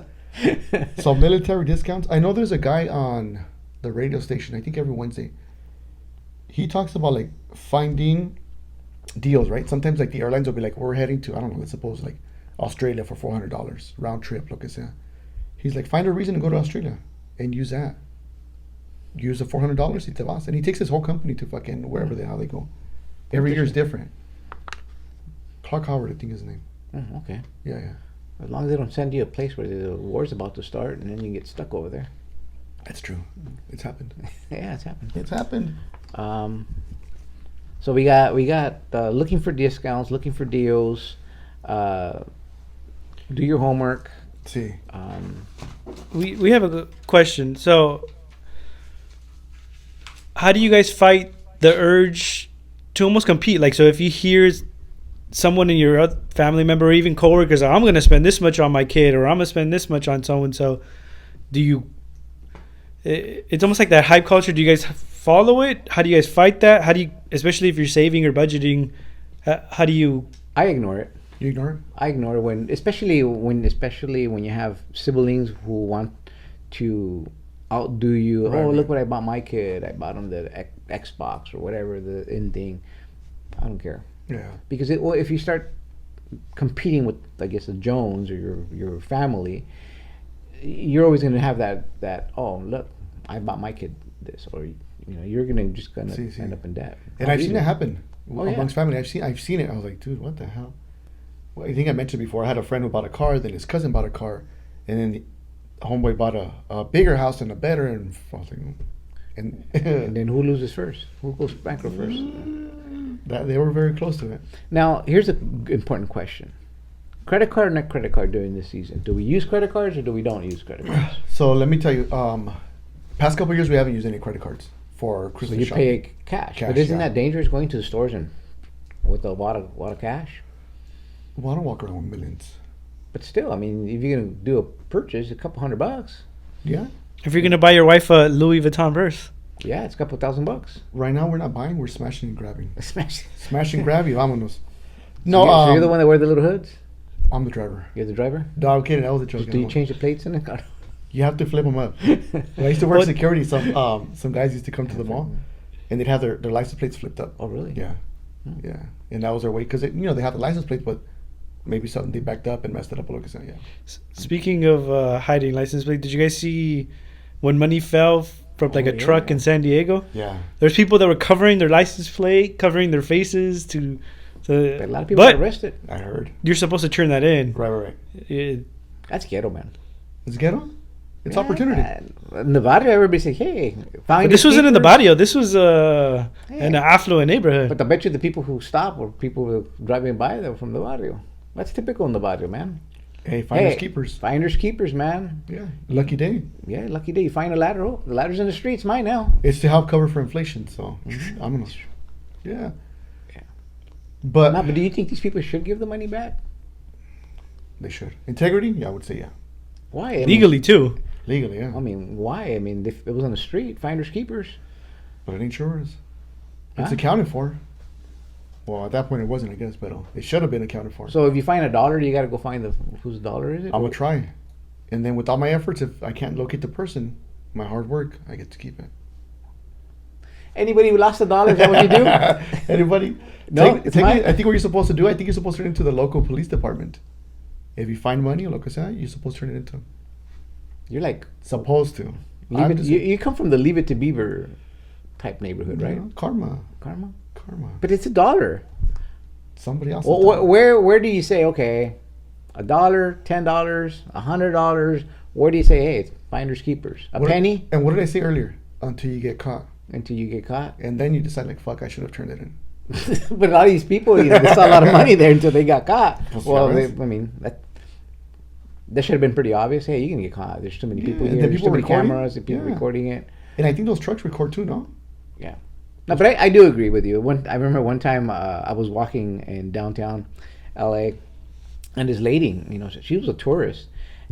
Speaker 2: So military discounts. I know there's a guy on the radio station. I think every Wednesday. He talks about like finding deals, right? Sometimes like the airlines will be like, "We're heading to, I don't know, let's suppose like Australia for $400 round trip, lo que sea." He's like, find a reason to go to Australia and use that. Use the $400 y te vas, and he takes his whole company to fucking wherever the hell they go. Every year is different. Clark Howard, I think is his name.
Speaker 1: Oh, okay.
Speaker 2: Yeah, yeah.
Speaker 1: As long as they don't send you a place where the war's about to start, and then you get stuck over there.
Speaker 2: That's true. It's happened.
Speaker 1: Yeah, it's happened.
Speaker 2: It's happened.
Speaker 1: So we got looking for discounts, looking for deals. Do your homework.
Speaker 2: See.
Speaker 3: We have a question. So, how do you guys fight the urge to almost compete? Like, so if you hear someone in your family member or even coworkers, I'm going to spend this much on my kid, or I'm going to spend this much on so and so, do you? It's almost like that hype culture. Do you guys follow it? How do you guys fight that? How do you, especially if you're saving or budgeting, how do you?
Speaker 1: I ignore it.
Speaker 2: You ignore it?
Speaker 1: I ignore it especially when you have siblings who want to outdo you.
Speaker 2: Right,
Speaker 1: Oh, look
Speaker 2: right.
Speaker 1: what I bought my kid. I bought him the Xbox or whatever the in thing. I don't care,
Speaker 2: Yeah.
Speaker 1: because if you start competing with, I guess, the Jones or your family, you're always going to have that. Oh, look, I bought my kid this, or you're just gonna
Speaker 2: See.
Speaker 1: end up in debt.
Speaker 2: And I've seen that happen
Speaker 1: Oh, yeah.
Speaker 2: amongst family. I've seen it. I was like, dude, what the hell? Well, I think I mentioned before. I had a friend who bought a car. Then his cousin bought a car, and then homeboy bought a bigger house and a better, and I was like,
Speaker 1: And
Speaker 2: and
Speaker 1: then who loses first? Who goes bankrupt first?
Speaker 2: that they were very close to it.
Speaker 1: Now, here's an important question. Credit card or not credit card during this season? Do we use credit cards or do we don't use credit cards?
Speaker 2: So let me tell you, past couple years we haven't used any credit cards for
Speaker 1: So
Speaker 2: Christmas
Speaker 1: you
Speaker 2: shopping.
Speaker 1: pay cash.
Speaker 2: Cash,
Speaker 1: But isn't
Speaker 2: yeah.
Speaker 1: that dangerous going to the stores and with a lot of cash?
Speaker 2: Well, I don't walk around with millions.
Speaker 1: But still, I mean, if you're gonna do a purchase, a couple $100,
Speaker 2: Yeah.
Speaker 3: If you're gonna buy your wife a Louis Vuitton purse,
Speaker 1: yeah, it's a couple $1,000.
Speaker 2: Right now we're not buying. We're smashing and grabbing.
Speaker 1: Smash.
Speaker 2: Smash and grab you. Vámonos.
Speaker 1: No,
Speaker 2: No,
Speaker 1: so you're the one that wear the little hoods.
Speaker 2: I'm the driver.
Speaker 1: You're the driver.
Speaker 2: No, I'm kidding. That was a joke.
Speaker 1: Do you change the plates in it?
Speaker 2: You have to flip them up. When I used to work
Speaker 3: What-
Speaker 2: security, some guys used to come to the mall, and they'd have their license plates flipped up.
Speaker 1: Oh, really?
Speaker 2: Yeah, yeah, and that was their way because they have the license plates, but maybe something they backed up and messed it up. Or yeah.
Speaker 3: speaking of hiding license plate, did you guys see when money fell from like
Speaker 1: Oh,
Speaker 3: a truck
Speaker 1: yeah.
Speaker 3: in San Diego?
Speaker 2: Yeah.
Speaker 3: There's people that were covering their license plate, covering their faces to.
Speaker 1: But a lot of people
Speaker 3: But
Speaker 1: got arrested.
Speaker 2: I heard.
Speaker 3: you're supposed to turn that in.
Speaker 2: Right.
Speaker 3: It-
Speaker 1: That's ghetto, man.
Speaker 2: It's ghetto. It's
Speaker 1: Yeah,
Speaker 2: opportunity.
Speaker 1: man. Nevada, everybody say, "Hey, find
Speaker 3: But this
Speaker 1: your
Speaker 3: wasn't in the
Speaker 1: keepers."
Speaker 3: barrio. This was in an
Speaker 1: Yeah.
Speaker 3: affluent neighborhood.
Speaker 1: But I bet you the people who stop were people who were driving by that were from the barrio. That's typical in the barrio, man.
Speaker 2: Hey, finders
Speaker 1: Hey,
Speaker 2: keepers.
Speaker 1: Finders keepers, man.
Speaker 2: Yeah. Lucky day.
Speaker 1: Yeah, lucky day. You find a ladder. Oh, the ladder's in the streets. Mine now.
Speaker 2: It's to help cover for inflation. So I'm gonna. Yeah. But
Speaker 1: But do you think these people should give the money back?
Speaker 2: they should. Integrity? Yeah, I would say yeah.
Speaker 1: Why? I mean-
Speaker 3: Legally too.
Speaker 2: Legally, yeah.
Speaker 1: I mean, why? I mean, if it was on the street, finders keepers.
Speaker 2: But it ain't yours. It's
Speaker 1: Huh?
Speaker 2: accounted for. Well, at that point it wasn't, I guess, but it should have been accounted for.
Speaker 1: So if you find $1, you got to go find whose dollar is it?
Speaker 2: I'm gonna try. And then with all my efforts, if I can't locate the person, my hard work, I get to keep it.
Speaker 1: Anybody who lost $1, is that what you do?
Speaker 2: Anybody?
Speaker 1: No, it's mine.
Speaker 2: I think what you're supposed to do, I think you're supposed to turn it into the local police department. If you find money, like I said, you're supposed to turn it into.
Speaker 1: You're like,
Speaker 2: Supposed to.
Speaker 1: leave
Speaker 2: I'm
Speaker 1: it,
Speaker 2: just-
Speaker 1: you come from the Leave It to Beaver type neighborhood, right?
Speaker 2: Karma.
Speaker 1: Karma.
Speaker 2: But
Speaker 1: But it's $1.
Speaker 2: somebody else.
Speaker 1: Well, where do you say, okay, $1, $10, $100? Where do you say, hey, it's finders keepers? A penny
Speaker 2: And what did I say earlier? Until you get caught.
Speaker 1: until you get caught.
Speaker 2: And then you decide, like, fuck, I should have turned it in.
Speaker 1: But a lot of these people, they saw a lot of money there until they got caught.
Speaker 2: Pues,
Speaker 1: Well,
Speaker 2: ya ves.
Speaker 1: that should have been pretty obvious. Hey, you can get caught. There's too many
Speaker 2: Yeah,
Speaker 1: people
Speaker 2: and
Speaker 1: here.
Speaker 2: the
Speaker 1: There's
Speaker 2: people
Speaker 1: too many
Speaker 2: recording?
Speaker 1: cameras. The people
Speaker 2: Yeah.
Speaker 1: recording it.
Speaker 2: And I think those trucks record too, no?
Speaker 1: Yeah. No, but I do agree with you. I remember one time I was walking in downtown LA, and this lady, she was a tourist,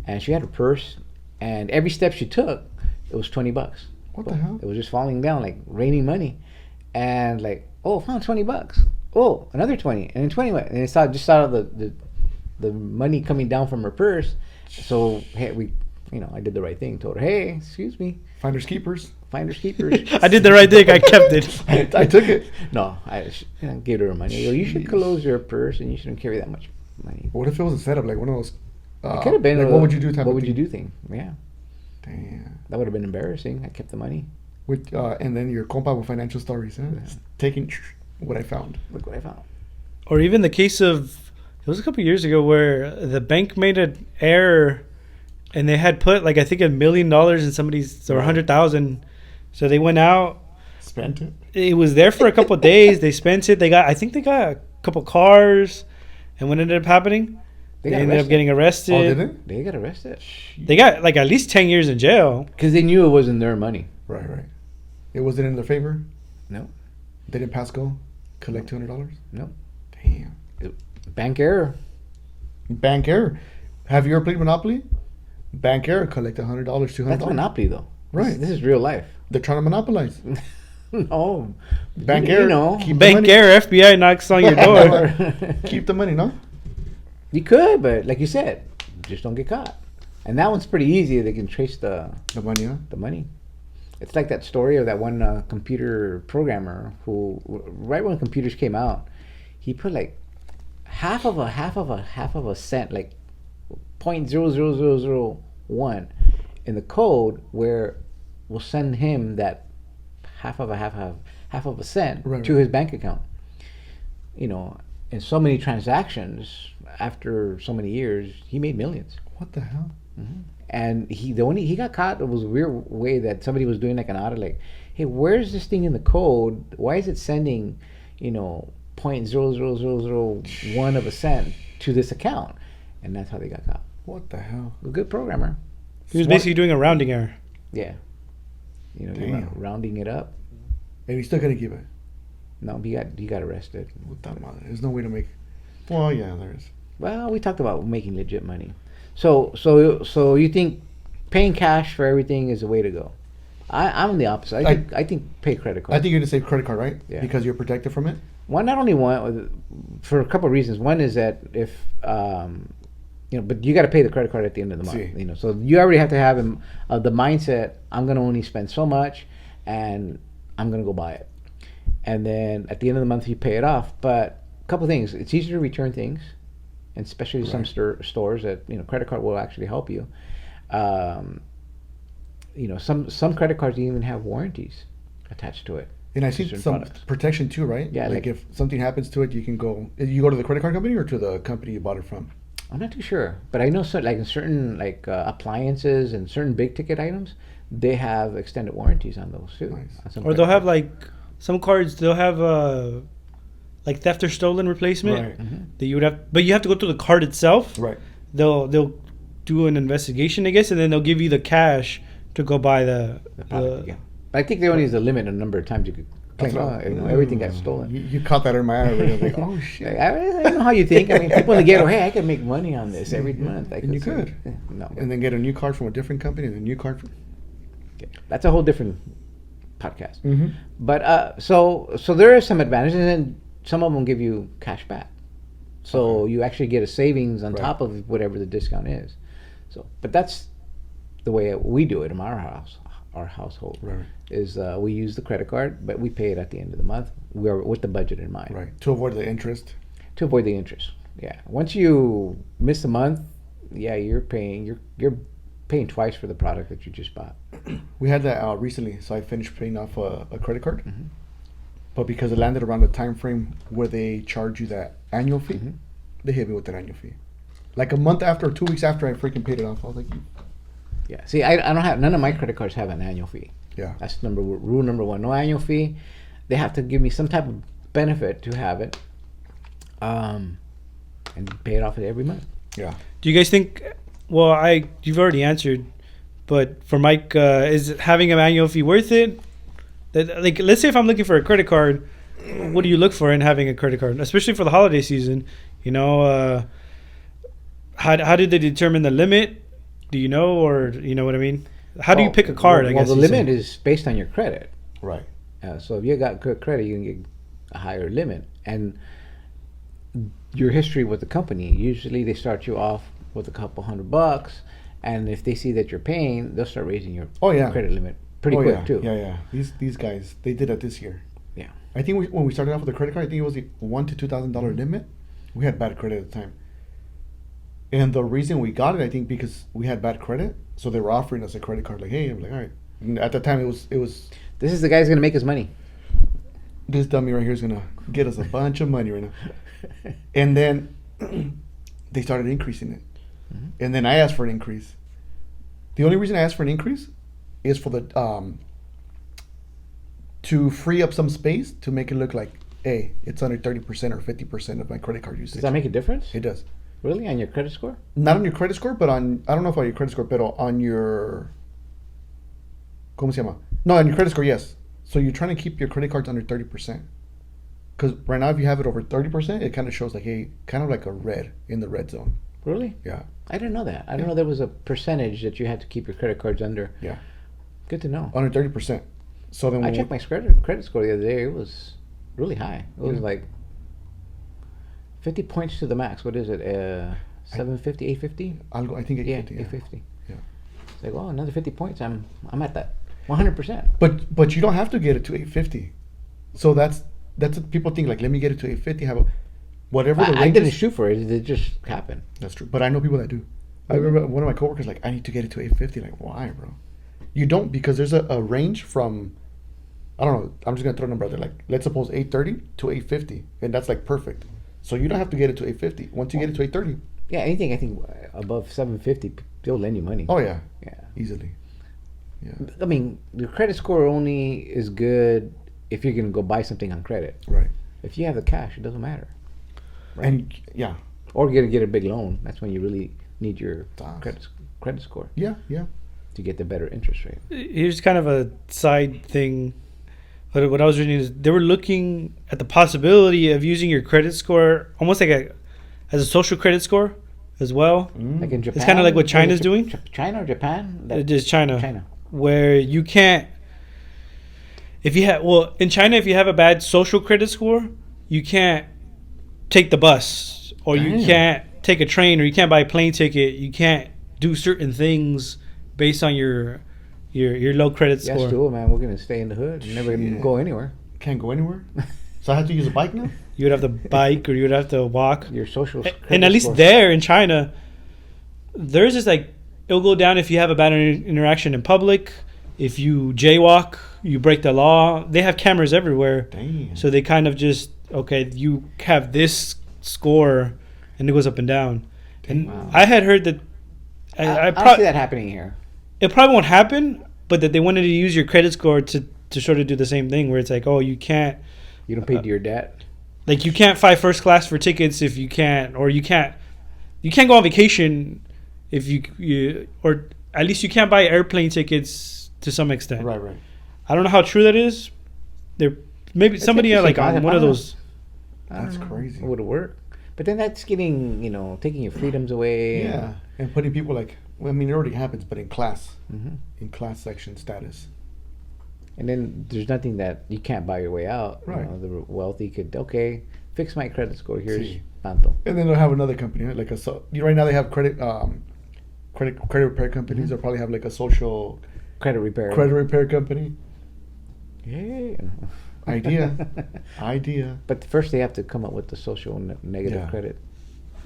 Speaker 1: and she had her purse, and every step she took, it was $20.
Speaker 2: What the hell?
Speaker 1: It was just falling down like raining money, and like, oh, found $20. Oh, another 20, and then 20, and I saw the money coming down from her purse. So hey, I did the right thing. Told her, hey, excuse me,
Speaker 2: Finders keepers.
Speaker 1: finders keepers.
Speaker 3: I did the right thing. I kept it.
Speaker 2: I took it.
Speaker 1: No, I gave her money. I go, you should close your purse and you shouldn't carry that much money.
Speaker 2: What if it was a setup, like one of those?
Speaker 1: It could have been.
Speaker 2: Like, what would you do? Type
Speaker 1: What
Speaker 2: of
Speaker 1: would you
Speaker 2: thing?
Speaker 1: do? Thing. Yeah,
Speaker 2: Damn.
Speaker 1: that would have been embarrassing. I kept the money.
Speaker 2: With and then your compa with financial stories, huh? Just taking what I found.
Speaker 1: Look what I found.
Speaker 3: Or even the case of, it was a couple years ago where the bank made an error and they had put like I think $1 million in somebody's or 100,000. So they went out.
Speaker 2: Spent it.
Speaker 3: It was there for a couple of days. They spent it. I think they got a couple cars. And what ended up happening? They
Speaker 1: got
Speaker 3: ended up
Speaker 1: arrested.
Speaker 3: getting arrested.
Speaker 2: Oh, did it?
Speaker 1: They got arrested
Speaker 3: They got like at least 10 years in jail.
Speaker 1: because they knew it wasn't their money.
Speaker 2: Right. It wasn't in their favor.
Speaker 1: No,
Speaker 2: They didn't pass go. Collect $200.
Speaker 1: no,
Speaker 2: Damn.
Speaker 1: bank error.
Speaker 2: Bank error. Have you ever played Monopoly? Bank error. Collect $100, $200.
Speaker 1: That's Monopoly though.
Speaker 2: Right.
Speaker 1: This is real life.
Speaker 2: They're trying to monopolize.
Speaker 1: No,
Speaker 2: Bank
Speaker 1: You
Speaker 2: error.
Speaker 1: know.
Speaker 2: Keep the
Speaker 3: Bank
Speaker 2: money.
Speaker 3: error, FBI knocks on your door.
Speaker 2: Keep the money, no?
Speaker 1: You could, but like you said, just don't get caught. And that one's pretty easy. They can trace the
Speaker 2: The money.
Speaker 1: It's like that story of that one computer programmer who, right when computers came out, he put like half of a cent, like 0.00001 in the code where we'll send him that half of a cent
Speaker 2: Right,
Speaker 1: to
Speaker 2: right.
Speaker 1: his bank account. In so many transactions after so many years, he made millions.
Speaker 2: What the hell?
Speaker 1: And he got caught. It was a weird way that somebody was doing like an audit, like, hey, where's this thing in the code? Why is it sending, 0.00001 of a cent to this account? And that's how they got caught.
Speaker 2: What the hell?
Speaker 1: A good programmer.
Speaker 3: He was basically doing a rounding error.
Speaker 1: Yeah. They were
Speaker 2: Damn.
Speaker 1: rounding it up.
Speaker 2: And he's still gonna keep it.
Speaker 1: No, he got arrested.
Speaker 2: There's no way to make. Well, yeah, there is.
Speaker 1: Well, we talked about making legit money. So you think paying cash for everything is the way to go? I'm the opposite. I think pay credit card.
Speaker 2: I think you're gonna say credit card, right?
Speaker 1: Yeah.
Speaker 2: Because you're protected from it.
Speaker 1: Not only one, for a couple of reasons. One is that if but you got to pay the credit card at the end of the month.
Speaker 2: See.
Speaker 1: So you already have to have the mindset. I'm gonna only spend so much, and I'm gonna go buy it. And then at the end of the month, you pay it off. But a couple of things. It's easier to return things, and especially some stores that credit card will actually help you. Some credit cards even have warranties attached to it.
Speaker 2: And I see
Speaker 1: Certain
Speaker 2: some
Speaker 1: products.
Speaker 2: protection too, right?
Speaker 1: Yeah,
Speaker 2: like if something happens to it, you can go. You go to the credit card company or to the company you bought it from.
Speaker 1: I'm not too sure, but I know like in certain appliances and certain big ticket items, they have extended warranties on those too.
Speaker 2: Nice.
Speaker 1: On some
Speaker 3: Or
Speaker 1: credit
Speaker 3: they'll have
Speaker 1: cards.
Speaker 3: some cards. They'll have like theft or stolen replacement
Speaker 2: Right.
Speaker 3: that you would have, but you have to go to the card itself.
Speaker 2: Right.
Speaker 3: They'll do an investigation, I guess, and then they'll give you the cash to go buy the
Speaker 1: product, yeah. But I think there only is a limit on the number of times you could claim. Everything got stolen.
Speaker 2: You caught that in my eye. Right? I was like, oh shit.
Speaker 1: I don't know how you think. I mean, people in the ghetto, hey, I can make money on this every month.
Speaker 2: And you could.
Speaker 1: No,
Speaker 2: And then get a new card from a different company and a new card from.
Speaker 1: okay. That's a whole different podcast.
Speaker 2: Mm-hmm.
Speaker 1: But so there are some advantages, and some of them give you cash back. So you actually get a savings on top of whatever the discount is. So, but that's the way we do it in our household.
Speaker 2: Right.
Speaker 1: Is we use the credit card, but we pay it at the end of the month. We're with the budget in mind.
Speaker 2: Right. To avoid the interest.
Speaker 1: To avoid the interest. Yeah. Once you miss a month, you're paying twice for the product that you just bought.
Speaker 2: We had that recently, so I finished paying off a credit card. Mm-hmm. But because it landed around the time frame where they charge you that annual fee, they hit me with that annual fee. Like a month after or 2 weeks after I freaking paid it off, I was like,
Speaker 1: yeah. See, I don't have, none of my credit cards have an annual fee.
Speaker 2: yeah.
Speaker 1: That's rule number one. No annual fee. They have to give me some type of benefit to have it, and pay it off every month.
Speaker 2: Yeah.
Speaker 3: Do you guys think? Well, you've already answered, but for Mike, is having an annual fee worth it? Like, let's say if I'm looking for a credit card, what do you look for in having a credit card, especially for the holiday season? How did they determine the limit? Do you know, or you know what I mean? How do you pick a card? I guess
Speaker 1: the limit is based on your credit.
Speaker 2: Right.
Speaker 1: So if you got good credit, you can get a higher limit, and your history with the company. Usually, they start you off with a couple $100, and if they see that you're paying, they'll start raising your credit limit pretty quick too.
Speaker 2: Yeah. These guys, they did that this year.
Speaker 1: Yeah.
Speaker 2: I think when we started off with the credit card, I think it was a $1,000 to $2,000 limit. We had bad credit at the time, and the reason we got it, I think, because we had bad credit, so they were offering us a credit card. Like, hey, I'm like, all right. And at the time, it was.
Speaker 1: This is the guy's gonna make his money.
Speaker 2: This dummy right here is gonna get us a bunch of money right now. And then they started increasing it, and then I asked for an increase. The only reason I asked for an increase is for the to free up some space to make it look like, hey, it's under 30% or 50% of my credit card usage.
Speaker 1: Does that make a difference?
Speaker 2: It does.
Speaker 1: Really, on your credit score?
Speaker 2: Not on your credit score, but on, I don't know if on your credit score, but on your, ¿cómo se llama? No, on your credit score, yes. So you're trying to keep your credit cards under 30%. Because right now, if you have it over 30%, it kind of shows like kind of like a red in the red zone.
Speaker 1: Really?
Speaker 2: Yeah.
Speaker 1: I didn't know that. I didn't know there was a percentage that you had to keep your credit cards under.
Speaker 2: Yeah.
Speaker 1: Good to know.
Speaker 2: Under 30%. So then
Speaker 1: I checked my credit score the other day. It was really high. It was like 50 points to the max. What is it? 750, 850?
Speaker 2: I think 850.
Speaker 1: Yeah, 850. Yeah. It's like, well, another 50 points. I'm at that 100%.
Speaker 2: But you don't have to get it to 850. So that's what people think. Like, let me get it to 850. Have whatever the range
Speaker 1: I didn't
Speaker 2: is.
Speaker 1: shoot for it. It just happened.
Speaker 2: That's true. But I know people that do. I remember one of my coworkers like, I need to get it to 850. Like, why, bro? You don't, because there's a range from, I don't know, I'm just gonna throw a number out there. Like, let's suppose 830 to 850, and that's like perfect. So you don't have to get it to 850. Once you get it to 830,
Speaker 1: Yeah, anything I think above 750, they'll lend you money.
Speaker 2: Oh yeah,
Speaker 1: Yeah.
Speaker 2: easily. Yeah.
Speaker 1: I mean, your credit score only is good if you're gonna go buy something on credit.
Speaker 2: Right.
Speaker 1: If you have the cash, it doesn't matter. Right.
Speaker 2: And yeah,
Speaker 1: Or you're gonna get a big loan. That's when you really need your
Speaker 2: Does.
Speaker 1: credit score
Speaker 2: yeah.
Speaker 1: to get the better interest rate.
Speaker 3: Here's kind of a side thing. But what I was reading is they were looking at the possibility of using your credit score almost like as a social credit score as well.
Speaker 1: Like in Japan,
Speaker 3: kinda like what China's doing.
Speaker 1: China or Japan?
Speaker 3: Just China.
Speaker 1: China.
Speaker 3: Where you can't, if you have, well, in China, if you have a bad social credit score, you can't take the bus, or you
Speaker 2: Damn.
Speaker 3: can't take a train, or you can't buy a plane ticket. You can't do certain things based on your low credit
Speaker 1: Yeah,
Speaker 3: score.
Speaker 1: still, man, we're gonna stay in the hood. We're never gonna
Speaker 2: Shit.
Speaker 1: go anywhere.
Speaker 2: Can't go anywhere. So I have to use a bike now.
Speaker 3: You would have to bike, or you would have to walk.
Speaker 1: Your social
Speaker 3: And at least
Speaker 1: score.
Speaker 3: there in China, there's just like, it'll go down if you have a bad interaction in public. If you jaywalk, you break the law. They have cameras everywhere.
Speaker 2: Damn.
Speaker 3: So they kind of just, okay, you have this score, and it goes up and down. And
Speaker 1: Wow.
Speaker 3: I had heard that
Speaker 1: I don't see that happening here.
Speaker 3: it probably won't happen, but that they wanted to use your credit score to sort of do the same thing, where it's like, oh, you can't,
Speaker 1: You don't pay your debt.
Speaker 3: like, you can't fly first class for tickets if you can't, or you can't go on vacation if you or at least you can't buy airplane tickets to some extent.
Speaker 2: Right.
Speaker 3: I don't know how true that is. There maybe
Speaker 1: It's
Speaker 3: somebody
Speaker 1: interesting.
Speaker 3: like on one
Speaker 1: I
Speaker 3: of
Speaker 1: don't
Speaker 3: those.
Speaker 2: That's crazy.
Speaker 1: Would it work? But then that's getting, taking your freedoms away.
Speaker 2: Yeah, and putting people like, well, I mean, it already happens, but in class,
Speaker 1: Hmm.
Speaker 2: in class section status.
Speaker 1: And then there's nothing that you can't buy your way out.
Speaker 2: Right.
Speaker 1: The wealthy could, okay, fix my credit score. Here's
Speaker 2: Sí.
Speaker 1: tanto.
Speaker 2: And then they'll have another company, right? Like right now they have credit repair companies.
Speaker 1: Mhm.
Speaker 2: They'll probably have like a social
Speaker 1: Credit repair.
Speaker 2: credit repair company.
Speaker 1: Yeah.
Speaker 2: Idea.
Speaker 1: But first they have to come up with the social negative
Speaker 2: Yeah.
Speaker 1: credit.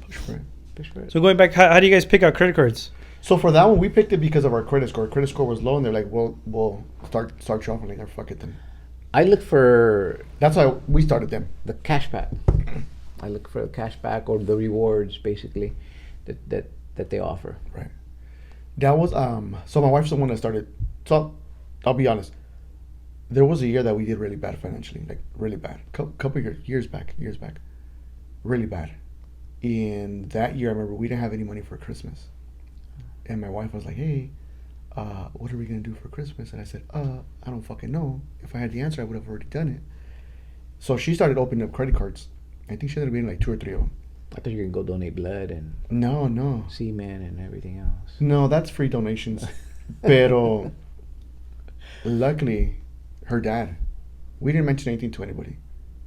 Speaker 2: Push for it.
Speaker 1: Push for it.
Speaker 3: So going back, how do you guys pick out credit cards?
Speaker 2: So for that one, we picked it because of our credit score. Our credit score was low, and they're like, "Well, we'll start you off." And like, "Fuck it then."
Speaker 1: I look for
Speaker 2: That's why we started them.
Speaker 1: the cashback. I look for the cashback or the rewards, basically, that they offer.
Speaker 2: Right. That was So my wife's the one that started. So I'll be honest. There was a year that we did really bad financially, like really bad. Couple years back, really bad. In that year, I remember we didn't have any money for Christmas, and my wife was like, "Hey, what are we gonna do for Christmas?" And I said, I don't fucking know. If I had the answer, I would have already done it." So she started opening up credit cards. I think she ended up being like 2 or 3 of them.
Speaker 1: I thought you were gonna go donate blood and
Speaker 2: No.
Speaker 1: semen and everything else.
Speaker 2: No, that's free donations. Pero luckily, her dad, we didn't mention anything to anybody.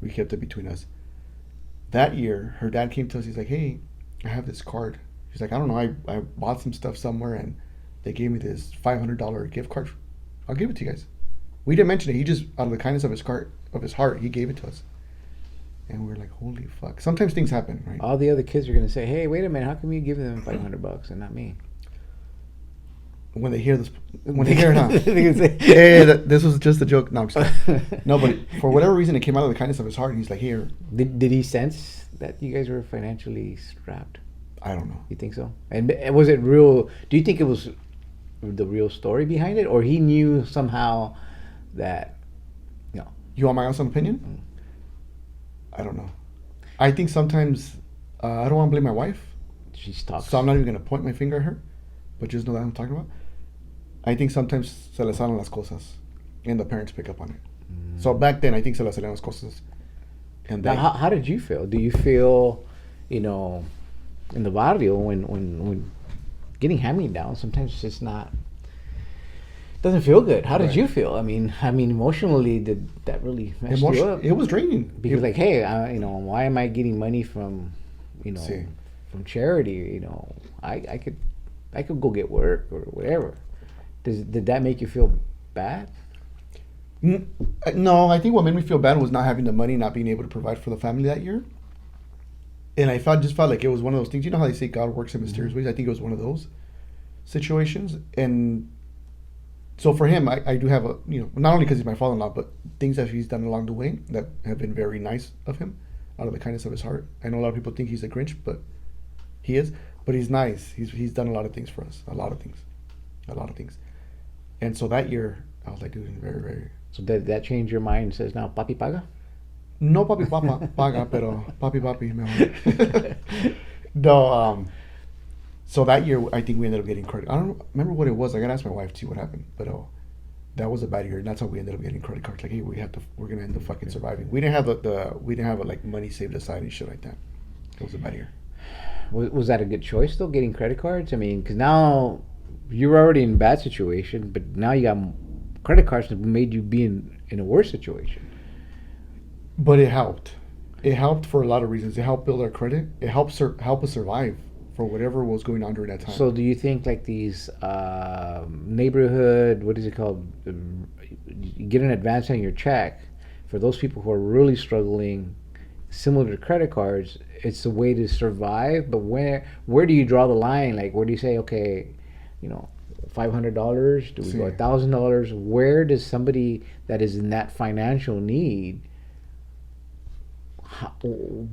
Speaker 2: We kept it between us. That year, her dad came to us. He's like, "Hey, I have this card." She's like, "I don't know. I bought some stuff somewhere and they gave me this $500 gift card. I'll give it to you guys." We didn't mention it. He just, out of the kindness of his heart, he gave it to us. And we were like, "Holy fuck!" Sometimes things happen, right?
Speaker 1: All the other kids are gonna say, "Hey, wait a minute, how come you give them $500 and not me?"
Speaker 2: When they hear this, when they hear it, huh?
Speaker 1: They're gonna say,
Speaker 2: Hey, this was just a joke. No, I'm just kidding. No, but for whatever reason, it came out of the kindness of his heart. And he's like, "Here."
Speaker 1: Did he sense that you guys were financially strapped?
Speaker 2: I don't know.
Speaker 1: You think so? And was it real? Do you think it was the real story behind it, or he knew somehow that?
Speaker 2: You want my honest opinion? I don't know. I think sometimes I don't want to blame my wife,
Speaker 1: She's toxic.
Speaker 2: so I'm not even gonna point my finger at her. But just know that I'm talking about. I think sometimes se le salen las cosas, and the parents pick up on it. So back then, I think se le salían las cosas, and
Speaker 1: Now,
Speaker 2: then
Speaker 1: how did you feel? Do you feel, in the barrio when getting hand-me-down, sometimes it's just not, doesn't feel good. How did
Speaker 2: Right.
Speaker 1: you feel? I mean, emotionally, did that really mess you up?
Speaker 2: it was draining.
Speaker 1: Because like, hey, why am I getting money from,
Speaker 2: Sí.
Speaker 1: from charity? I could go get work or whatever. Did that make you feel bad?
Speaker 2: No, I think what made me feel bad was not having the money, not being able to provide for the family that year. And I just felt like it was one of those things. You know how they say God works in mysterious ways? I think it was one of those situations. And so for him, I do have not only because he's my father-in-law, but things that he's done along the way that have been very nice of him, out of the kindness of his heart. I know a lot of people think he's a Grinch, but he is. but he's nice. He's done a lot of things for us. A lot of things. And so that year, I was like, dude, very, very.
Speaker 1: So did that change your mind and says now, papi paga?
Speaker 2: No papi papa paga, pero papi papi mejor. No, so that year, I think we ended up getting credit. I don't remember what it was. I gotta ask my wife to see what happened. But that was a bad year, and that's how we ended up getting credit cards. Like, hey, we're gonna end up fucking surviving. We didn't have like money saved aside and shit like that. It was a bad year.
Speaker 1: Was that a good choice though, getting credit cards? I mean, because now you're already in a bad situation, but now you got credit cards that made you be in a worse situation.
Speaker 2: But it helped. It helped for a lot of reasons. It helped build our credit. It helped help us survive for whatever was going on during that time.
Speaker 1: So do you think like these neighborhood, what is it called, you get an advance on your check for those people who are really struggling, similar to credit cards, it's a way to survive, but where do you draw the line? Like, where do you say, okay, $500, do we go $1,000? Where does somebody that is in that financial need,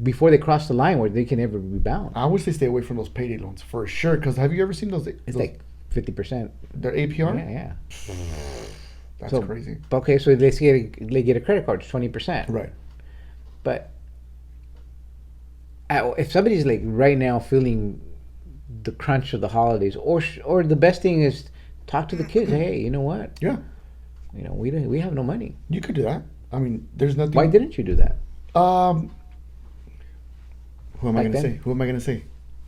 Speaker 1: before they cross the line where they can ever rebound?
Speaker 2: I would say stay away from those payday loans for sure. Because have you ever seen those?
Speaker 1: It's like 50%.
Speaker 2: Their APR?
Speaker 1: Yeah.
Speaker 2: That's crazy.
Speaker 1: Okay, so they get a credit card, it's 20%.
Speaker 2: Right.
Speaker 1: But if somebody's like right now feeling the crunch of the holidays, or the best thing is talk to the kids. Hey, you know what?
Speaker 2: Yeah.
Speaker 1: We have no money.
Speaker 2: You could do that. I mean, there's nothing.
Speaker 1: Why didn't you do that?
Speaker 2: Who am I going to say?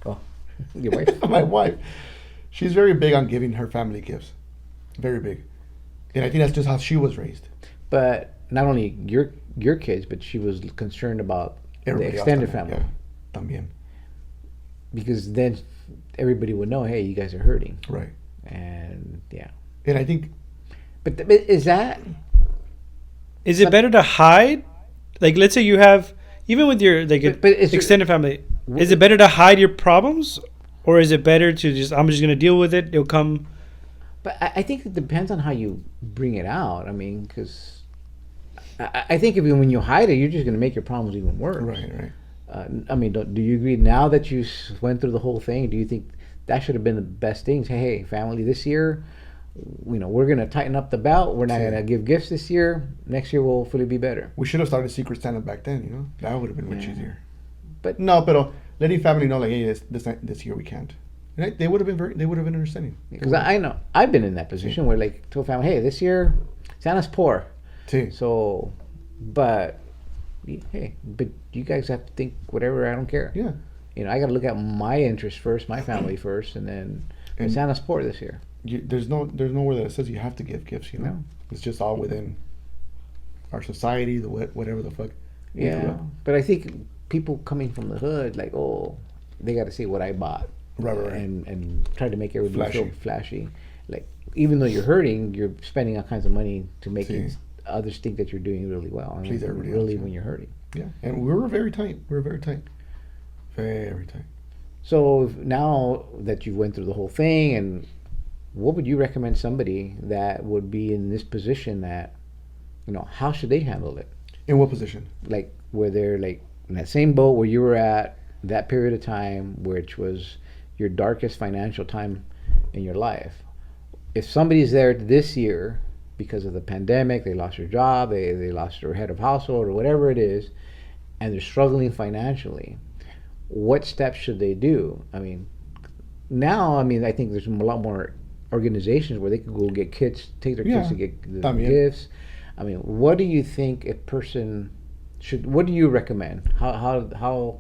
Speaker 1: Oh, your wife.
Speaker 2: My wife. She's very big on giving her family gifts. Very big. And I think that's just how she was raised.
Speaker 1: But not only your kids, but she was concerned about
Speaker 2: Everybody
Speaker 1: the extended
Speaker 2: else,
Speaker 1: family.
Speaker 2: Yeah, también.
Speaker 1: Because then everybody would know, hey, you guys are hurting.
Speaker 2: Right.
Speaker 1: And yeah.
Speaker 2: And I think.
Speaker 1: But is
Speaker 3: it better to hide? Like, let's say you have, even with your extended family, is it better to hide your problems, or is it better to I'm just gonna deal with it? It'll come.
Speaker 1: But I think it depends on how you bring it out. I mean, because I think when you hide it, you're just gonna make your problems even worse.
Speaker 2: Right.
Speaker 1: I mean, do you agree? Now that you went through the whole thing, do you think that should have been the best thing? Say, hey, family, this year, we're gonna tighten up the belt. We're not gonna give gifts this year. Next year will hopefully be better.
Speaker 2: We should have started Secret Santa back then. That would have been much easier.
Speaker 1: But
Speaker 2: letting family know, like, hey, this year we can't. Right? They would have been understanding.
Speaker 1: Because I know I've been in that position where, like, told family, hey, this year Santa's poor.
Speaker 2: Sí.
Speaker 1: So, but you guys have to think whatever. I don't care.
Speaker 2: Yeah.
Speaker 1: I got to look at my interest first, my family first, and then Santa's poor this year.
Speaker 2: There's nowhere that it says you have to give gifts.
Speaker 1: No.
Speaker 2: It's just all within our society, whatever the fuck.
Speaker 1: Yeah, but I think people coming from the hood, like, they got to see what I bought,
Speaker 2: right,
Speaker 1: and try to make everybody feel flashy. Like, even though you're hurting, you're spending all kinds of money to make others think that you're doing really well.
Speaker 2: Please everybody
Speaker 1: really
Speaker 2: else,
Speaker 1: when you're hurting.
Speaker 2: Yeah, and we were very tight. Very tight.
Speaker 1: So now that you went through the whole thing, and what would you recommend somebody that would be in this position that, how should they handle it?
Speaker 2: In what position?
Speaker 1: Like, where they're like in that same boat where you were at that period of time, which was your darkest financial time in your life. If somebody's there this year because of the pandemic, they lost their job, they lost their head of household or whatever it is, and they're struggling financially, what steps should they do? I mean, now, I think there's a lot more organizations where they could go get kids, take their kids to get the gifts. I mean, what do you think a person should? What do you recommend? How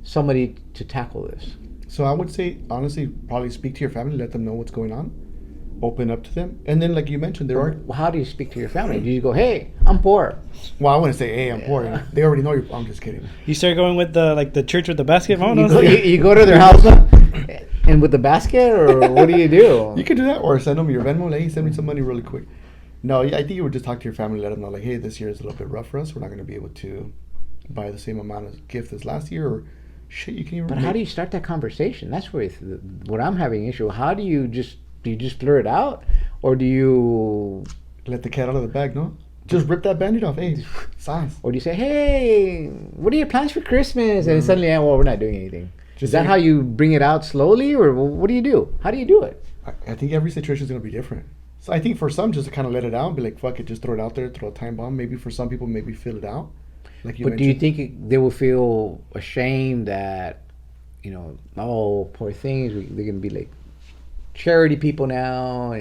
Speaker 1: somebody to tackle this?
Speaker 2: So I would say, honestly, probably speak to your family, let them know what's going on, open up to them, and then, like you mentioned,
Speaker 1: How do you speak to your family? Do you go, "Hey, I'm poor"?
Speaker 2: Well, I wouldn't say, "Hey, I'm poor." They already know you're. I'm just kidding.
Speaker 3: You start going with the church with the basket.
Speaker 1: You go to their house and with the basket, or what do you do?
Speaker 2: You could do that, or send them your Venmo. Like, hey, send me some money really quick. No, I think you would just talk to your family, let them know, like, hey, this year is a little bit rough for us. We're not going to be able to buy the same amount of gift as last year, or shit, you can't even.
Speaker 1: But how do you start that conversation? That's where what I'm having issue. How do you just blur it out, or do you
Speaker 2: let the cat out of the bag? No, just rip that Band-Aid off. Hey, size.
Speaker 1: Or do you say, hey, what are your plans for Christmas? And suddenly, well, we're not doing anything. Is that how you bring it out slowly, or what do you do? How do you do it?
Speaker 2: I think every situation is going to be different. So I think for some, just to kind of let it out, be like, fuck it, just throw it out there, throw a time bomb. Maybe for some people, maybe fill it out. Like you
Speaker 1: But do you
Speaker 2: mentioned.
Speaker 1: think they will feel ashamed that, oh, poor things, they're going to be like charity people now,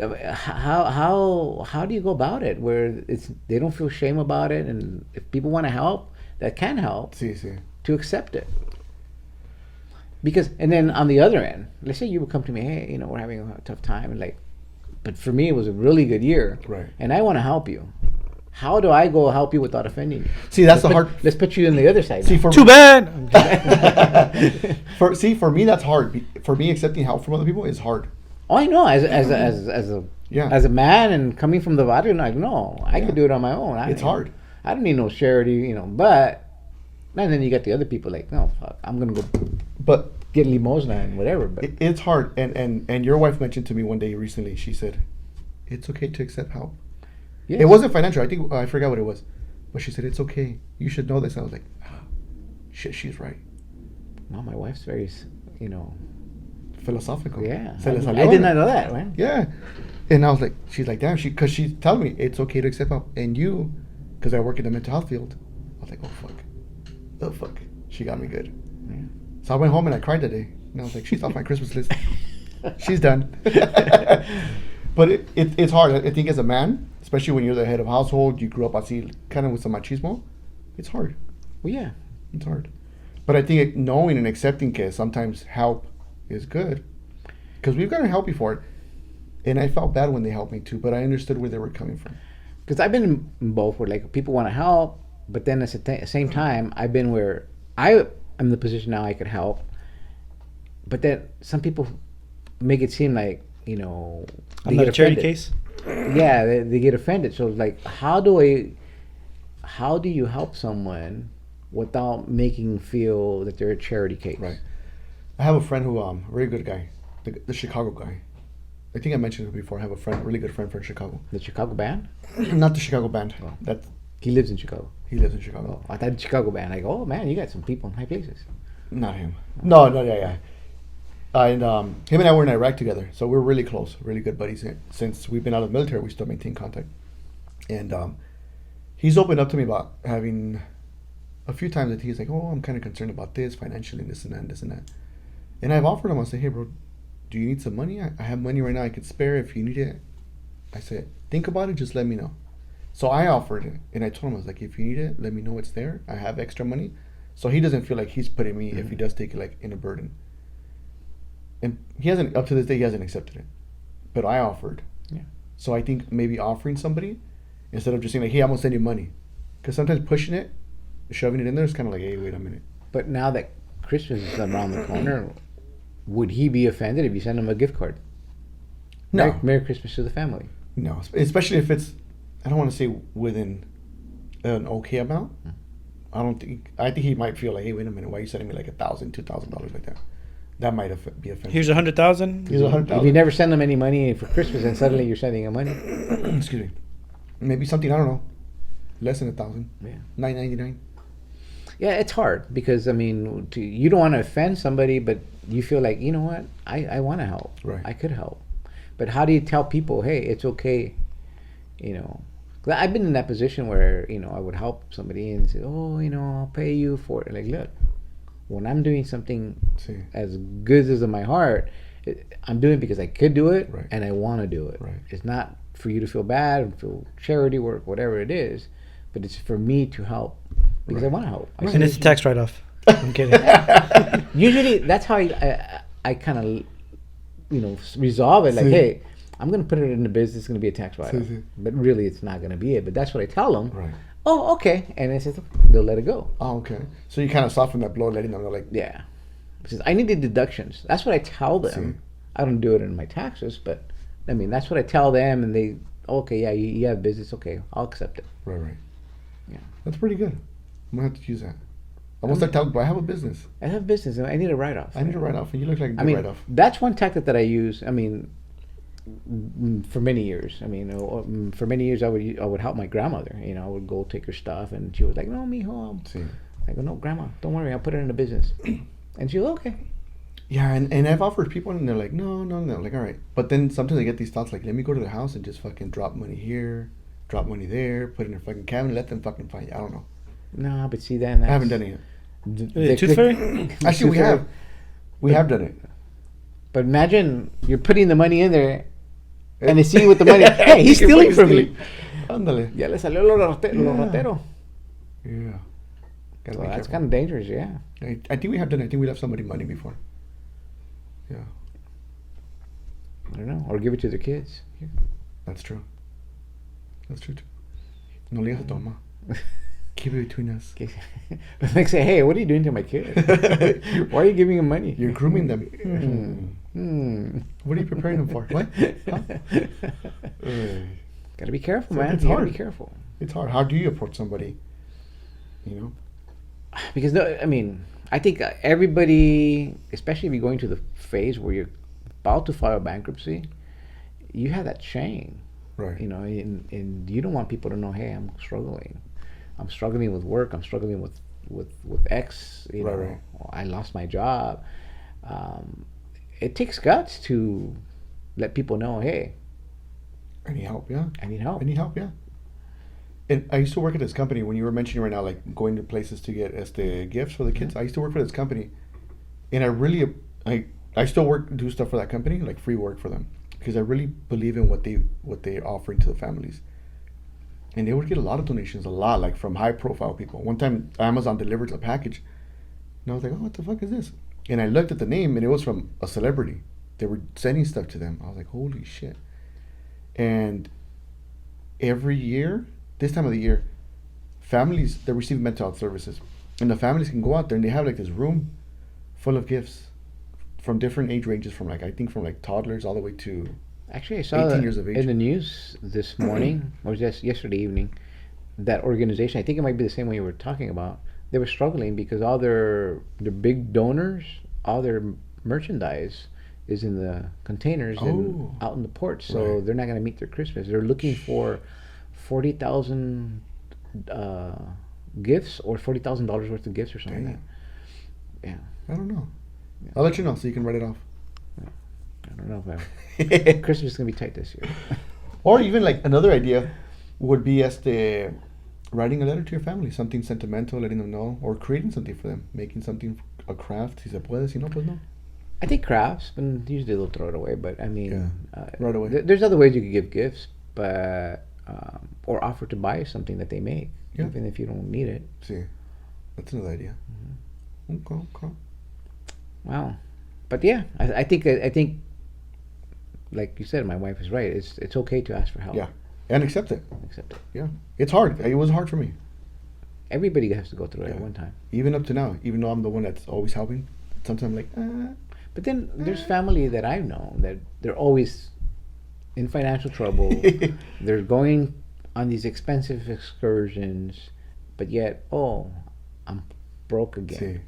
Speaker 1: How do you go about it where they don't feel shame about it, and if people want to help, that can help,
Speaker 2: Sí, sí.
Speaker 1: to accept it? Because, and then on the other end, let's say you would come to me, hey, we're having a tough time, and but for me it was a really good year,
Speaker 2: Right.
Speaker 1: and I want to help you. How do I go help you without offending you?
Speaker 2: See, that's the hard.
Speaker 1: Let's put you on the other side.
Speaker 2: See,
Speaker 1: now.
Speaker 2: for
Speaker 3: Too bad.
Speaker 2: for me, that's hard. For me, accepting help from other people is hard.
Speaker 1: Oh, I know. As
Speaker 2: Yeah.
Speaker 1: a man and coming from the bottom, like, no, I
Speaker 2: Yeah.
Speaker 1: could do it on my own.
Speaker 2: It's hard.
Speaker 1: I don't need no charity, But and then you got the other people like, no, fuck, I'm gonna go
Speaker 2: But
Speaker 1: get limosna and whatever. But
Speaker 2: it's hard. And your wife mentioned to me one day recently. She said, "It's okay to accept help."
Speaker 1: yes.
Speaker 2: It wasn't financial. I think I forgot what it was, but she said it's okay. You should know this. And I was like, shit, she's right.
Speaker 1: No, my wife's very,
Speaker 2: Philosophical.
Speaker 1: yeah.
Speaker 2: Se le
Speaker 1: I
Speaker 2: salió,
Speaker 1: did
Speaker 2: ¿no?
Speaker 1: not know that, man.
Speaker 2: Yeah. And I was like, she's like, damn, because she's telling me it's okay to accept help. And you, because I work in the mental health field, I was like, oh fuck. She got me good.
Speaker 1: Yeah.
Speaker 2: So I went home and I cried that day. And I was like, she's off my Christmas list. She's done. But it's hard. I think as a man, especially when you're the head of household, you grew up, I see, kind of with some machismo, it's hard.
Speaker 1: Well, yeah.
Speaker 2: It's hard. But I think knowing and accepting that sometimes help is good. Because we've gotten help before. And I felt bad when they helped me too, but I understood where they were coming from.
Speaker 1: Because I've been in both where like people want to help, but then at the same time, I've been where I am in the position now I could help, but then some people make it seem like they
Speaker 3: I'm not
Speaker 1: get
Speaker 3: a charity
Speaker 1: offended.
Speaker 3: case.
Speaker 1: Yeah, they get offended. So it's like, how do you help someone without making feel that they're a charity case?
Speaker 2: Right. I have a friend who, very good guy, the Chicago guy. I think I mentioned it before. I have a friend, really good friend from Chicago.
Speaker 1: The Chicago band?
Speaker 2: Not the Chicago band.
Speaker 1: Oh.
Speaker 2: That
Speaker 1: He lives in Chicago.
Speaker 2: he lives in Chicago.
Speaker 1: Oh, I thought Chicago band. I go, oh man, you got some people in high places.
Speaker 2: Not him. No, yeah. And him and I were in Iraq together, so we're really close, really good buddies. Since we've been out of the military, we still maintain contact. And he's opened up to me about having a few times that he's like, oh, I'm kind of concerned about this financially, this and that, and this and that. And I've offered him, I say, hey, bro, do you need some money? I have money right now I could spare if you need it. I said, think about it, just let me know. So I offered it, and I told him, I was like, if you need it, let me know it's there. I have extra money. So he doesn't feel like he's putting me, if he does take it, like, in a burden. And he hasn't, up to this day, he hasn't accepted it. But I offered.
Speaker 1: Yeah.
Speaker 2: So I think maybe offering somebody, instead of just saying, like, hey, I'm going to send you money. Because sometimes pushing it, shoving it in there is kind of like, hey, wait a minute.
Speaker 1: But now that Christmas is around the corner, would he be offended if you send him a gift card?
Speaker 2: No.
Speaker 1: Merry Christmas to the family.
Speaker 2: No. Especially if it's, I don't want to say within an okay amount. I think he might feel like, hey, wait a minute, why are you sending me like $1,000, $2,000 like that? That might be offensive.
Speaker 3: Here's 100,000.
Speaker 2: Here's
Speaker 1: If you
Speaker 2: $100,000.
Speaker 1: never send them any money for Christmas and suddenly you're sending him money.
Speaker 2: Excuse me. Maybe something, I don't know, less than $1,000.
Speaker 1: Yeah.
Speaker 2: $9.99.
Speaker 1: Yeah, it's hard because, I mean, you don't want to offend somebody, but you feel like, you know what, I want to help.
Speaker 2: Right.
Speaker 1: I could help. But how do you tell people, hey, it's okay, 'Cause I've been in that position where, I would help somebody and say, oh, I'll pay you for it. Like, look, when I'm doing something
Speaker 2: Sí.
Speaker 1: as good as in my heart, I'm doing it because I could do it,
Speaker 2: Right.
Speaker 1: and I want to do it.
Speaker 2: Right.
Speaker 1: It's not for you to feel bad and feel charity work, whatever it is, but it's for me to help because I
Speaker 2: Right.
Speaker 1: want to help.
Speaker 3: And it's a tax write-off. I'm kidding.
Speaker 1: Usually, that's how I kind of, resolve it. Like,
Speaker 2: Sí.
Speaker 1: hey, I'm going to put it in the business. It's going to be a tax write-off.
Speaker 2: Sí.
Speaker 1: But really, it's not going to be it. But that's what I tell them.
Speaker 2: Right.
Speaker 1: Oh, okay. And it says, they'll let it go.
Speaker 2: Oh, okay. So you kind of soften that blow, letting them know, like,
Speaker 1: Yeah. It says, I need the deductions. That's what I tell them.
Speaker 2: Sí.
Speaker 1: I don't do it in my taxes, but, I mean, that's what I tell them. And they, okay, yeah, you have business. Okay, I'll accept it.
Speaker 2: right.
Speaker 1: Yeah.
Speaker 2: That's pretty good. I'm going to have to use that. I want to tell them, I have a business.
Speaker 1: I have business. And I need a write-off.
Speaker 2: I need a write-off, and you look like a good
Speaker 1: I mean,
Speaker 2: write-off.
Speaker 1: that's one tactic that I use. I mean, for many years. I mean, for many years, I would help my grandmother. I would go take her stuff, and she was like, "No, mijo,
Speaker 2: Sí.
Speaker 1: I go, no, Grandma, don't worry, I'll put it in a business. And she goes, okay.
Speaker 2: Yeah, and I've offered people, and they're like, no. Like, all right. But then sometimes I get these thoughts like, let me go to the house and just fucking drop money here, drop money there, put it in a fucking cabinet, let them fucking find it. I don't know.
Speaker 1: No, but see, then
Speaker 2: I haven't done it yet.
Speaker 3: Tooth Fairy?
Speaker 2: Actually, we have. We have done it.
Speaker 1: But imagine you're putting the money in there, and they see you with the money. Hey, he's stealing from me.
Speaker 2: Ándale.
Speaker 1: Ya le salió lo ratero.
Speaker 2: Yeah. Gotta
Speaker 1: So
Speaker 2: be
Speaker 1: that's
Speaker 2: careful.
Speaker 1: kind of dangerous, yeah.
Speaker 2: I think we have done it. I think we left somebody money before. Yeah,
Speaker 1: I don't know. Or give it to their kids. Here.
Speaker 2: that's true. That's true too. No le digas a tu mamá. Keep it between us.
Speaker 1: But they say, hey, what are you doing to my kid? Why are you giving him money?
Speaker 2: You're grooming them. What are you preparing them for? What? Huh?
Speaker 1: Gotta be careful,
Speaker 2: So
Speaker 1: man.
Speaker 2: it's
Speaker 1: You gotta
Speaker 2: hard.
Speaker 1: be careful.
Speaker 2: It's hard. How do you approach somebody? You know?
Speaker 1: Because, I mean, I think everybody, especially if you're going to the phase where you're about to file bankruptcy, you have that shame.
Speaker 2: Right.
Speaker 1: You know, and you don't want people to know, hey, I'm struggling. I'm struggling with work. I'm struggling with X. You know,
Speaker 2: Right.
Speaker 1: I lost my job. It takes guts to let people know, hey,
Speaker 2: I need help, yeah.
Speaker 1: I need help.
Speaker 2: I need help, yeah. And I used to work at this company when you were mentioning right now, like going to places to get gifts for the kids. I used to work for this company, and I still do stuff for that company, like free work for them, because I really believe in what they're offering to the families. And they would get a lot of donations, like from high profile people. One time Amazon delivered a package, and I was like, oh, what the fuck is this? And I looked at the name, and it was from a celebrity. They were sending stuff to them. I was like, holy shit. And every year, this time of the year, families that receive mental health services, and the families can go out there and they have like this room full of gifts from different age ranges, from toddlers all the way to
Speaker 1: Actually, I saw
Speaker 2: 18 years of age.
Speaker 1: in the news this morning, or just yesterday evening, that organization, I think it might be the same one you were talking about, they were struggling because all their big donors, all their merchandise is in the containers and out in the ports, so
Speaker 2: Right.
Speaker 1: they're not going to meet their Christmas. They're looking for 40,000 gifts or $40,000 worth of gifts or something like that. Yeah,
Speaker 2: I don't know.
Speaker 1: Yeah.
Speaker 2: I'll let you know so you can write it off.
Speaker 1: I don't know if Christmas is going to be tight this year.
Speaker 2: Or even like another idea would be writing a letter to your family, something sentimental, letting them know, or creating something for them, making something, a craft. Si se puede, si no, pues no.
Speaker 1: I think crafts, and usually they'll throw it away. But I mean,
Speaker 2: right away.
Speaker 1: There's other ways you could give gifts, but or offer to buy something that they make,
Speaker 2: Yeah.
Speaker 1: even if you don't need it.
Speaker 2: See, that's another idea. Okay.
Speaker 1: Wow, but yeah, I think like you said, my wife is right. It's okay to ask for help.
Speaker 2: Yeah, and accept it.
Speaker 1: Accept it.
Speaker 2: Yeah, it's hard. It was hard for me,
Speaker 1: Everybody has to go through it at
Speaker 2: Yeah.
Speaker 1: one time.
Speaker 2: even up to now. Even though I'm the one that's always helping, sometimes I'm like,
Speaker 1: But then there's family that I've known that they're always in financial trouble. They're going on these expensive excursions, but yet, I'm broke again.
Speaker 2: See.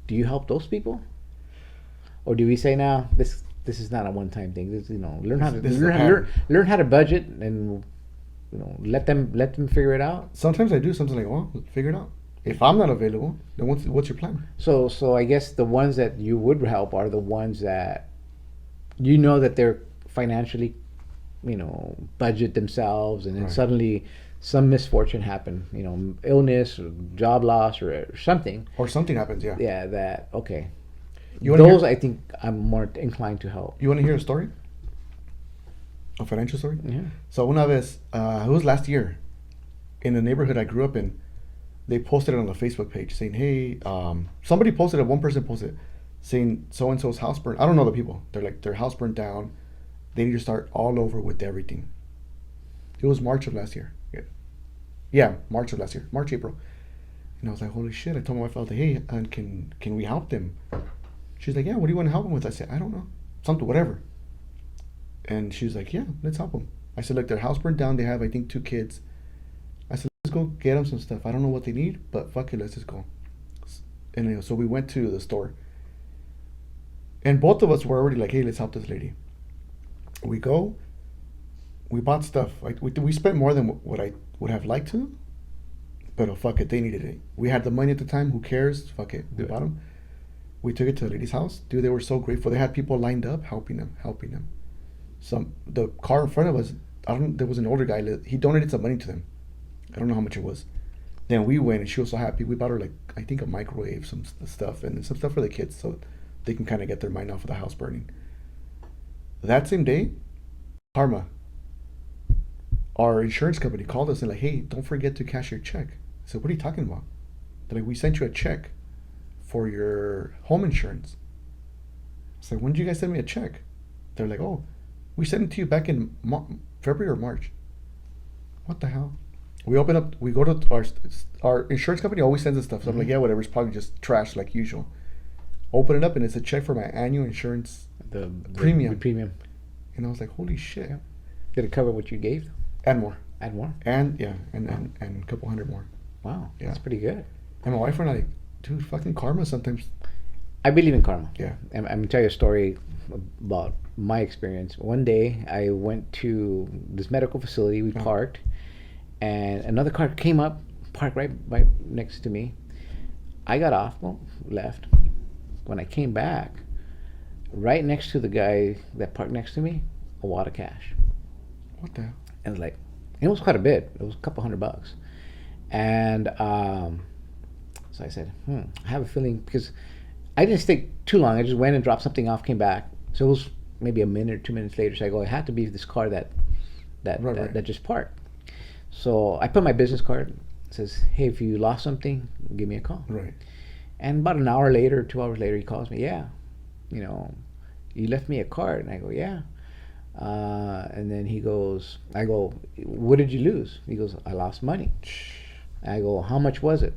Speaker 1: Do you help those people, or do we say, now this is not a one-time thing? This, learn how to
Speaker 2: This is a
Speaker 1: learn
Speaker 2: pattern.
Speaker 1: learn how to budget, and let them figure it out.
Speaker 2: Sometimes I do something like, well, figure it out. If I'm not available, then what's your plan?
Speaker 1: So I guess the ones that you would help are the ones that you know that they're financially, budget themselves, and then
Speaker 2: Right.
Speaker 1: suddenly some misfortune happened, illness or job loss or something.
Speaker 2: Or something happens, yeah.
Speaker 1: Yeah, that okay.
Speaker 2: You wanna
Speaker 1: Those
Speaker 2: hear-
Speaker 1: I think I'm more inclined to help.
Speaker 2: You want to hear a story? A financial story?
Speaker 1: Yeah.
Speaker 2: So una vez, it was last year, in the neighborhood I grew up in, they posted it on the Facebook page saying, hey, somebody posted it, one person posted it, saying so-and-so's house burned. I don't know the people. They're like, their house burned down. They need to start all over with everything. It was March of last year. Yeah, March of last year. March, April. And I was like, holy shit. I told my wife, I was like, hey, can we help them? She's like, yeah, what do you want to help them with? I said, I don't know. Something, whatever. And she was like, yeah, let's help them. I said, look, their house burned down. They have, I think, 2 kids. I said, let's go get them some stuff. I don't know what they need, but fuck it, let's just go. And so we went to the store. And both of us were already like, hey, let's help this lady. We go. We bought stuff. Like we spent more than what I would have liked to. But fuck it, they needed it. We had the money at the time. Who cares? Fuck it. We
Speaker 1: Good.
Speaker 2: bought them. We took it to the lady's house. Dude, they were so grateful. They had people lined up helping them. The car in front of us, there was an older guy. He donated some money to them. I don't know how much it was. Then we went, and she was so happy. We bought her, like, I think a microwave, some stuff, and some stuff for the kids so they can kind of get their mind off of the house burning. That same day, Karma, our insurance company, called us and like, hey, don't forget to cash your check. I said, what are you talking about? They're like, we sent you a check for your home insurance. I said, when did you guys send me a check? They're like, oh, we sent it to you back in February or March. What the hell? We open up, we go to our insurance company always sends us stuff. So I'm like, yeah, whatever. It's probably just trash like usual. Open it up and it's a check for my annual insurance premium.
Speaker 1: The premium.
Speaker 2: And I was like, holy shit.
Speaker 1: Yeah. Did it cover what you gave?
Speaker 2: And more.
Speaker 1: Add more?
Speaker 2: And yeah, and a couple hundred more.
Speaker 1: Wow.
Speaker 2: Yeah.
Speaker 1: That's pretty good.
Speaker 2: And my wife and I like, dude, fucking karma sometimes.
Speaker 1: I believe in karma.
Speaker 2: Yeah.
Speaker 1: I'm going to tell you a story about my experience. One day I went to this medical facility. We parked. And another car came up, parked right next to me. I got off, left. When I came back, right next to the guy that parked next to me, a wad of cash.
Speaker 2: What the hell?
Speaker 1: And it was like, it was quite a bit. It was a couple $100. And so I said, I have a feeling, because I didn't stay too long. I just went and dropped something off, came back. So it was maybe a minute or 2 minutes later. So I go, it had to be this car that just parked. So I put my business card. It says, hey, if you lost something, give me a call.
Speaker 2: Right.
Speaker 1: And about an hour later, 2 hours later, he calls me. Yeah, you left me a card. And I go, yeah. And then I go, what did you lose? He goes, I lost money. I go, how much was it?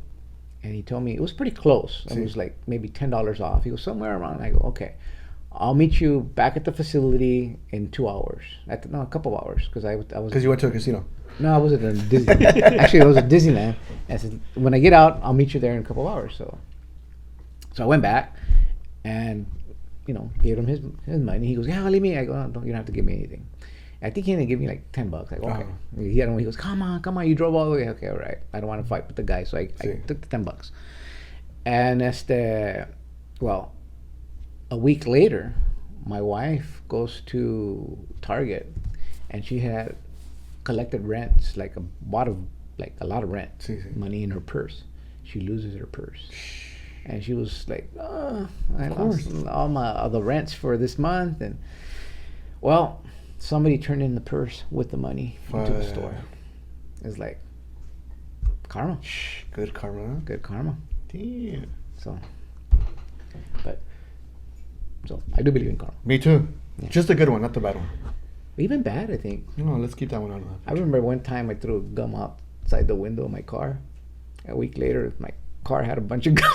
Speaker 1: And he told me it was pretty close. It was like maybe $10 off. He goes, somewhere around. I go, okay, I'll meet you back at the facility in 2 hours. A couple of hours, because I was.
Speaker 2: Because you went to a casino.
Speaker 1: No, I wasn't in Disney. Actually, it was at Disneyland. And I said, when I get out, I'll meet you there in a couple of hours. So I went back and, gave him his money. He goes, yeah, leave me. I go, no, you don't have to give me anything. I think he didn't give me like $10. I go, okay. He goes, come on, you drove all the way. Okay, all right. I don't want to fight with the guy. So I took the $10. And a week later, my wife goes to Target and she had collected rents, like a lot of rent money in her purse. She loses her purse, and she was like, "Oh, I lost all the rents for this month." And somebody turned in the purse with the money into the store. It's like karma.
Speaker 2: Good karma. Huh?
Speaker 1: Good karma.
Speaker 2: Damn.
Speaker 1: So I do believe in karma.
Speaker 2: Me too.
Speaker 1: Yeah.
Speaker 2: Just the good one, not the bad one.
Speaker 1: Even bad, I think.
Speaker 2: No, let's keep that one out of that.
Speaker 1: I remember one time I threw gum outside the window of my car. A week later, my car had a bunch of gum.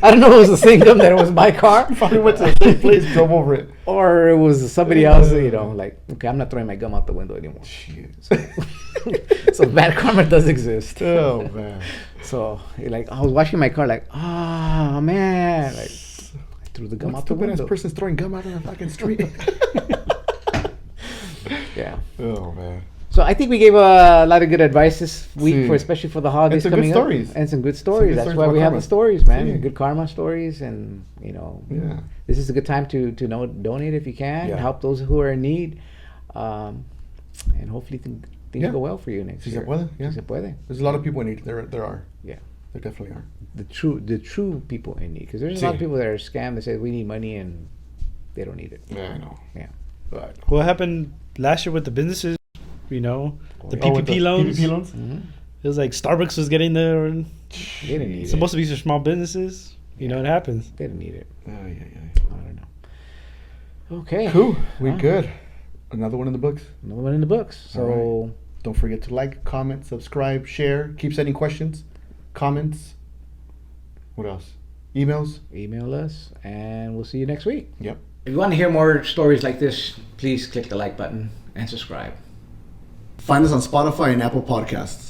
Speaker 1: I don't know if it was the same gum that it was my car.
Speaker 2: Probably went to the same place, drove over it.
Speaker 1: Or it was somebody else, like, okay, I'm not throwing my gum out the window anymore.
Speaker 2: Shit.
Speaker 1: So bad karma does exist.
Speaker 2: Oh, man.
Speaker 1: So, I was washing my car like, oh, man. Like, I threw the gum out the window.
Speaker 2: Stupid-ass person's throwing gum out on the fucking street.
Speaker 1: Yeah.
Speaker 2: Oh, man.
Speaker 1: So I think we gave a lot of good advice this week, especially for the holidays coming up. And some good stories. That's why we have the stories, man. Good karma stories, and
Speaker 2: yeah.
Speaker 1: This is a good time to donate if you can. Yeah. Help those who are in need, and hopefully things go well for you next year.
Speaker 2: Si se puede. There's a lot of people in need. There are. Yeah. There definitely are.
Speaker 1: The true people in need, because there's a lot of people that are scammed that say we need money and they don't need it.
Speaker 2: Yeah, I know.
Speaker 1: Yeah.
Speaker 2: But
Speaker 3: what happened last year with the businesses? The PPP loans.
Speaker 2: PPP loans.
Speaker 3: Mm-hmm. It was like Starbucks was getting there.
Speaker 1: They didn't need it.
Speaker 3: Supposed to be for small businesses. You know, it happens.
Speaker 1: They didn't need it.
Speaker 2: Yeah.
Speaker 1: I don't know. Okay.
Speaker 2: Cool. We good. Another one in the books.
Speaker 1: So
Speaker 2: don't forget to like, comment, subscribe, share. Keep sending questions, comments. What else? Emails.
Speaker 1: Email us, and we'll see you next week.
Speaker 2: Yep.
Speaker 1: If you want to hear more stories like this, please click the like button and subscribe.
Speaker 2: Find us on Spotify and Apple Podcasts.